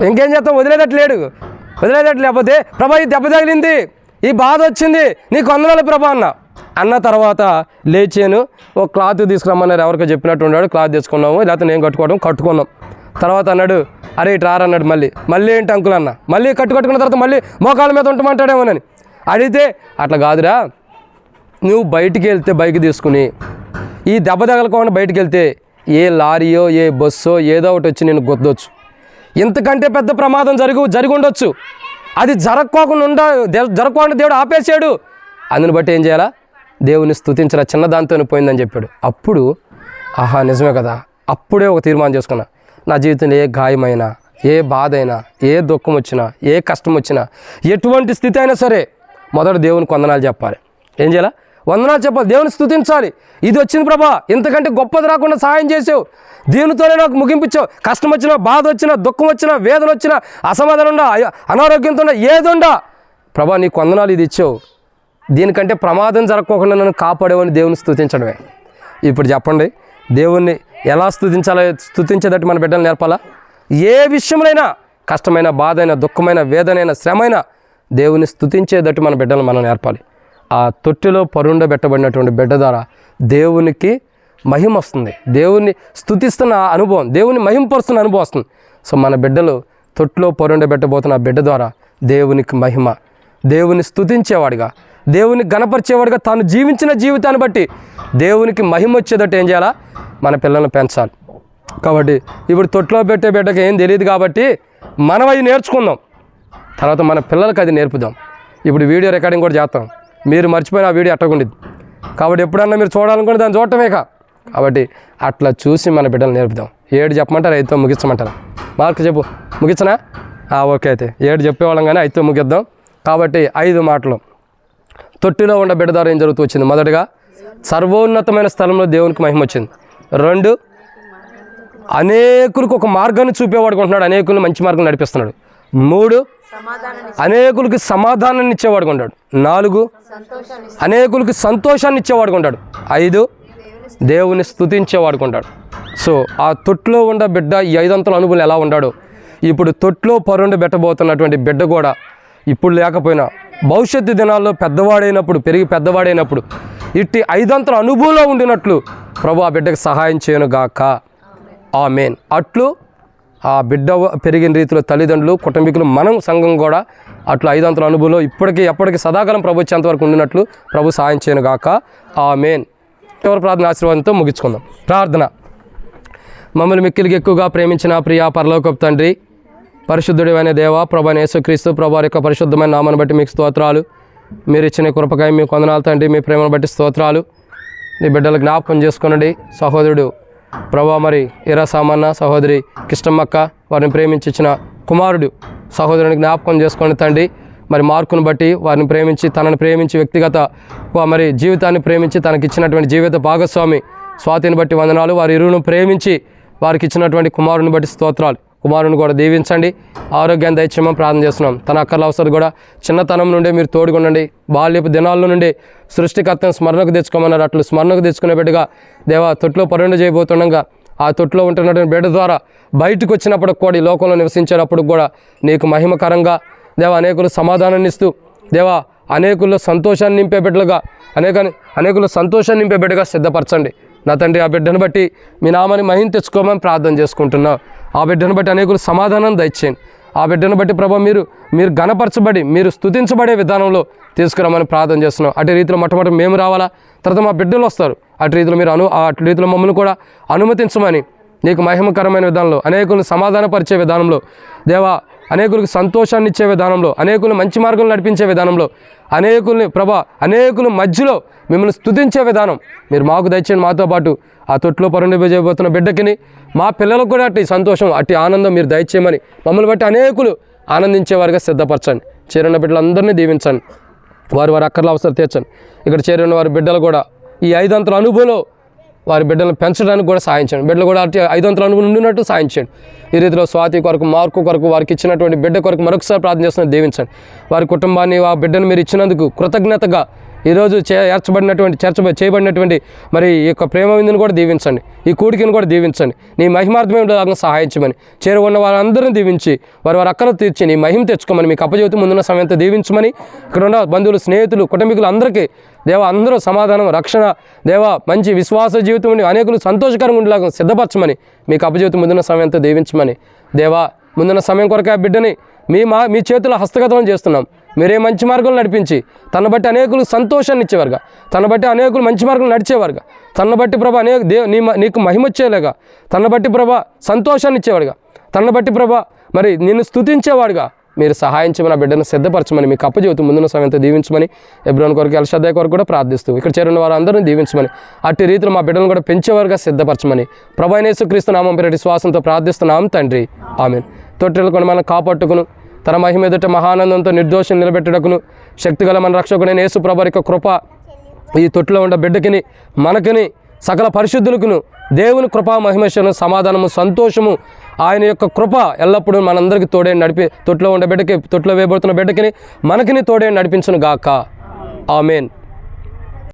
ఇంకేం చేస్తాం? వదిలేదట్లేకపోతే ప్రభా ఈ దెబ్బ తగిలింది, ఈ బాధ వచ్చింది, నీకు వందనాలు ప్రభా అన్న తర్వాత లేచాను. ఒక క్లాత్ తీసుకురమ్మన్నారు, ఎవరికో చెప్పినట్టు ఉన్నాడు. క్లాత్ తీసుకున్నాము, లేకపోతే నేను కట్టుకున్నాం. తర్వాత అన్నాడు, అరే ఇటు రారన్నాడు. మళ్ళీ ఏంటి అంకుల్ అన్న, మళ్ళీ కట్టుకున్న తర్వాత మళ్ళీ మోకాళ్ళ మీద ఉంటామంటాడేమోనని అడిగితే, అట్లా కాదురా, నువ్వు బయటికి వెళ్తే బైక్ తీసుకుని ఈ దెబ్బ తగలకుండా బయటికి వెళ్తే ఏ లారీయో ఏ బస్సో ఏదో ఒకటి వచ్చి నేను గుద్దొచ్చు, ఇంతకంటే పెద్ద ప్రమాదం జరిగి ఉండొచ్చు. అది జరగకుండా దేవుడు ఆపేసాడు. అందుని బట్టి ఏం చేయాలా? దేవుని స్తుతించరా, చిన్న దాంతో పోయిందని చెప్పాడు. అప్పుడు ఆహా నిజమే కదా, అప్పుడే ఒక తీర్మానం చేసుకున్నా, నా జీవితంలో ఏ గాయమైనా, ఏ బాధ అయినా, ఏ దుఃఖం వచ్చినా, ఏ కష్టం వచ్చినా, ఎటువంటి స్థితి అయినా సరే మొదట దేవునికి వందనాలు చెప్పాలి. ఏం చేయాలా? వందనాలు చెప్పాలి, దేవుని స్తుతించాలి. ఇది వచ్చింది ప్రభా, ఇంతకంటే గొప్పది రాకుండా సహాయం చేసావు, దీనితోనే నాకు ముగింపించావు. కష్టం వచ్చినా, బాధ వచ్చినా, దుఃఖం వచ్చినా, వేదన వచ్చినా, అసమాధానం ఉండా, అనారోగ్యంతో ఉన్నా, ఏదుండా ప్రభా నీకు వందనాలు, ఇది ఇచ్చావు, దీనికంటే ప్రమాదం జరగకుండా నన్ను కాపాడేవని దేవుని స్తుతించడమే. ఇప్పుడు చెప్పండి, దేవుణ్ణి ఎలా స్తుతించేటట్టు మన బిడ్డలు నేర్పాలా? ఏ విషయంలోనైనా, కష్టమైన, బాధ అయినా, దుఃఖమైన, వేదనైనా, శ్రమైనా దేవుని స్తుతించేటట్టు మన బిడ్డలు మనం నేర్పాలి. ఆ తొట్టిలో పరుండబెట్టబడినటువంటి బిడ్డ ద్వారా దేవునికి మహిమ వస్తుంది. దేవుని స్తుతిస్తున్న అనుభవం, దేవుని మహిమపరుస్తున్న అనుభవం వస్తుంది. సో మన బిడ్డలు తొట్టిలో పరుండబెట్టబోతున్న బిడ్డ ద్వారా దేవునికి మహిమ, దేవుని స్తుతించేవాడిగా, దేవుని గణపరిచేవాడిగా తాను జీవించిన జీవితాన్ని బట్టి దేవునికి మహిమ వచ్చేటట్టు ఏం చేయాలా? మన పిల్లల్ని పెంచాలి. కాబట్టి ఇప్పుడు తొట్టిలో పెట్టే బిడ్డకి ఏం తెలియదు కాబట్టి మనం అవి నేర్చుకుందాం, తర్వాత మన పిల్లలకి అది నేర్పుదాం. ఇప్పుడు వీడియో రికార్డింగ్ కూడా చేస్తాం, మీరు మర్చిపోయిన ఆ వీడియో అట్టకుండిద్ది. కాబట్టి ఎప్పుడన్నా మీరు చూడాలనుకుంటే దాన్ని చూడటమే కాబట్టి అట్లా చూసి మన బిడ్డలు నేర్పుదాం. 7 చెప్పమంటారా, 5తో ముగించమంటారా? మార్కు చెప్పు, ముగించనా? ఓకే, అయితే 7 చెప్పేవాళ్ళం కానీ 5తో ముగిద్దాం. కాబట్టి 5 మాటలు. తొట్టిలో ఉన్న బిడ్డ ద్వారా ఏం జరుగుతూ వచ్చింది? మొదటగా సర్వోన్నతమైన స్థలంలో దేవునికి మహిమ వచ్చింది. 2 అనేకులకు ఒక మార్గాన్ని చూపేవాడు ఉంటున్నాడు, అనేకులను మంచి మార్గం నడిపిస్తున్నాడు. 3 అనేకులకి సమాధానాన్ని ఇచ్చేవాడు ఉంటాడు. 4 అనేకులకి సంతోషాన్ని ఇచ్చేవాడు ఉంటాడు. 5 దేవుని స్తుతించేవాడు ఉంటాడు. సో ఆ తొట్టులో ఉన్న బిడ్డ ఈ 5 అంతల అనుభవం ఎలా ఉన్నాడో ఇప్పుడు తొట్టులో పరుండి పెట్టబోతున్నటువంటి బిడ్డ కూడా ఇప్పుడు లేకపోయినా భవిష్యత్తు దినాల్లో పెద్దవాడైనప్పుడు, పెరిగి పెద్దవాడైనప్పుడు ఇట్టి 5 అంతల అనుభవంలో ఉండినట్లు ప్రభు ఆ బిడ్డకు సహాయం చేయను గాక. ఆమేన్. అట్లు ఆ బిడ్డ పెరిగిన రీతిలో తల్లిదండ్రులు, కుటుంబీకులు, మనం సంఘం కూడా అట్లా 5 అంతల అనుభవంలో ఇప్పటికీ ఎప్పటికీ సదాకాలం ప్రభు వచ్చేంతవరకు ఉండినట్లు ప్రభు సహాయం చేయను గాక. ఆమేన్. ఎవరు ప్రార్థన ఆశీర్వాదంతో ముగించుకుందాం. ప్రార్థన. మమ్మల్ని మిక్కిలికి ఎక్కువగా ప్రేమించిన ప్రియ పరలోకపు తండ్రి, పరిశుద్ధుడైన దేవ, ప్రభు యేసుక్రీస్తు ప్రభు యొక్క పరిశుద్ధమైన నామాన్ని బట్టి మీకు స్తోత్రాలు. మీరు ఇచ్చిన కృపకాయ మీకు వందనాలు తండ్రి. మీ ప్రేమను బట్టి స్తోత్రాలు. నీ బిడ్డలు జ్ఞాపకం చేసుకునండి. సహోదరుడు ప్రభా మరి ఇరా సామాన్న సహోదరి కిష్టమ్మక్క వారిని ప్రేమించి ఇచ్చిన కుమారుడు సహోదరుని జ్ఞాపకం చేసుకోండి తండ్రి. మరి మార్కును బట్టి వారిని ప్రేమించి, తనను ప్రేమించి, వ్యక్తిగత మరి జీవితాన్ని ప్రేమించి తనకిచ్చినటువంటి జీవిత భాగస్వామి స్వాతిని బట్టి వందనాలు. వారి ఇరువును ప్రేమించి వారికి ఇచ్చినటువంటి కుమారుని బట్టి స్తోత్రాలు. కుమారుని కూడా దీవించండి, ఆరోగ్యాన్ని దయచేయమని ప్రార్థన చేస్తున్నాం. తన అక్కర్ల అవసరం కూడా చిన్నతనం నుండే మీరు తోడుగుండండి. బాల్యపు దినాల్లో నుండి సృష్టికర్తను స్మరణకు తెచ్చుకోమన్నారు. అట్లు స్మరణకు తెచ్చుకునే బిడ్డగా దేవా తొట్టులో పరుండి చేయబోతుండగా ఆ తొట్టులో ఉంటున్నటువంటి బిడ్డ ద్వారా బయటకు వచ్చినప్పుడు కూడా, ఈ లోకంలో నివసించేటప్పుడు కూడా నీకు మహిమకరంగా దేవా అనేకులు సమాధానాన్ని ఇస్తూ దేవా అనేకుల్లో సంతోషాన్ని నింపే బిడ్డలుగా, అనేకులు సంతోషాన్ని నింపే బిడ్డగా సిద్ధపరచండి నా తండ్రి. ఆ బిడ్డను బట్టి మీ నామాన్ని మహిమ తెచ్చుకోమని ప్రార్థన చేసుకుంటున్నాం. ఆ బిడ్డను బట్టి అనేకులు సమాధానం దయచేయండి. ఆ బిడ్డను బట్టి ప్రభా మీరు ఘనపరచబడి, మీరు స్తుతించబడే విధానంలో తీసుకురామని ప్రార్థన చేస్తున్నాం. అటు రీతిలో మొట్టమొదటి మేము రావాలా, తర్వాత మా బిడ్డలు వస్తారు. అటు రీతిలో మీరు అటు రీతిలో మమ్మల్ని కూడా అనుమతించమని నీకు మహిమకరమైన విధానంలో, అనేకులను సమాధానపరిచే విధానంలో దేవా, అనేకులకు సంతోషాన్ని ఇచ్చే విధానంలో, అనేకులను మంచి మార్గంలో నడిపించే విధానంలో, అనేకుల మధ్యలో మిమ్మల్ని స్తుతించే విధానం మీరు మాకు దయచేయండి. మాతో పాటు ఆ తొట్టులో పరుండి చేయబోతున్న బిడ్డకిని, మా పిల్లలకు కూడా అట్టి సంతోషం, అట్టి ఆనందం మీరు దయచేయమని మమ్మల్ని బట్టి అనేకులు ఆనందించేవారుగా సిద్ధపరచండి. చేరున్న బిడ్డలందరినీ దీవించండి. వారి అక్కర్ల అవసరం తీర్చండి. ఇక్కడ చేరిన వారి బిడ్డలు కూడా ఈ 5 అంతల అనుభవంలో వారి బిడ్డలను పెంచడానికి కూడా సాయించండి. బిడ్డలు కూడా 5 అంతల అనుభవం ఉండినట్టు సాయించండి. ఈ రీతిలో స్వాతి కొరకు, మార్కు కొరకు, వారికి ఇచ్చినటువంటి బిడ్డ కొరకు మరొకసారి ప్రార్థన చేస్తున్న దీవించండి. వారి కుటుంబాన్ని, ఆ బిడ్డను మీరు ఇచ్చినందుకు కృతజ్ఞతగా ఈరోజు చేయబడినటువంటి మరి ఈ యొక్క ప్రేమ విందును కూడా దీవించండి. ఈ కూడికను కూడా దీవించండి. నీ మహిమార్థమైన సహాయించమని చేరుకున్న వారందరినీ దీవించి వారి అక్కలు తీర్చి నీ మహిమ తెచ్చుకోమని మీకు అప్పజెబుతూ ముందున్న సమయంతో దీవించమని ఇక్కడ ఉన్న బంధువులు, స్నేహితులు, కుటుంబీకులు అందరికీ దేవ అందరూ సమాధానం, రక్షణ, దేవ మంచి విశ్వాస జీవితం ఉండి అనేకులు సంతోషకరంగా ఉండేలాగా సిద్ధపరచమని మీకు అప్పజెబుతూ ముందున్న సమయంతో దీవించమని దేవా ముందున్న సమయం కొరకు ఆ బిడ్డని మీ చేతుల్లో హస్తగతం చేస్తున్నాం. మీరే మంచి మార్గంలో నడిపించి తన బట్టి అనేకులు సంతోషాన్ని ఇచ్చేవారుగా, తన బట్టి అనేకులు మంచి మార్గంలో నడిచేవారుగా, తన బట్టి ప్రభా నీకు మహిమ వచ్చేలాగా, తన బట్టి ప్రభా సంతోషాన్ని ఇచ్చేవాడుగా, తన బట్టి ప్రభా మరి నిన్ను స్తుతించేవాడుగా మీరు సహాయం చేయమని ఆ బిడ్డను సిద్ధపరచమని మీకు అప్పచెబుతూ ముందున్న సమయంతో దీవించమని ఎబ్రోన్ కొరకు, ఎల్షదాయ్ కొరకు కూడా ప్రార్థిస్తూ ఇక్కడ చేరిన వారందరినీ దీవించమని అట్టి రీతిలో మా బిడ్డలను కూడా పెంచేవారుగా సిద్ధపరచమని ప్రభువైన యేసుక్రీస్తు నామం పేరిట విశ్వాసంతో ప్రార్థిస్తున్నాం తండ్రి, ఆమేన్. తొట్టెలు కొని మనం కాపాట్టుకును తన మహిమ ఎదుట మహానందంతో నిర్దోషం నిలబెట్టుటకును శక్తిగల మన రక్షకుడైన యేసు ప్రభువు యొక్క కృప ఈ తొట్టులో ఉన్న బిడ్డకిని మనకిని సకల పరిశుద్ధులకును దేవుని కృపా మహిమేశ్వరం, సమాధానము, సంతోషము ఆయన యొక్క కృప ఎల్లప్పుడూ మనందరికీ తోడే తొట్టులో ఉండే బిడ్డకి, తొట్టులో వేయబడుతున్న బిడ్డకిని మనకిని తోడే నడిపించును గాక. ఆమేన్.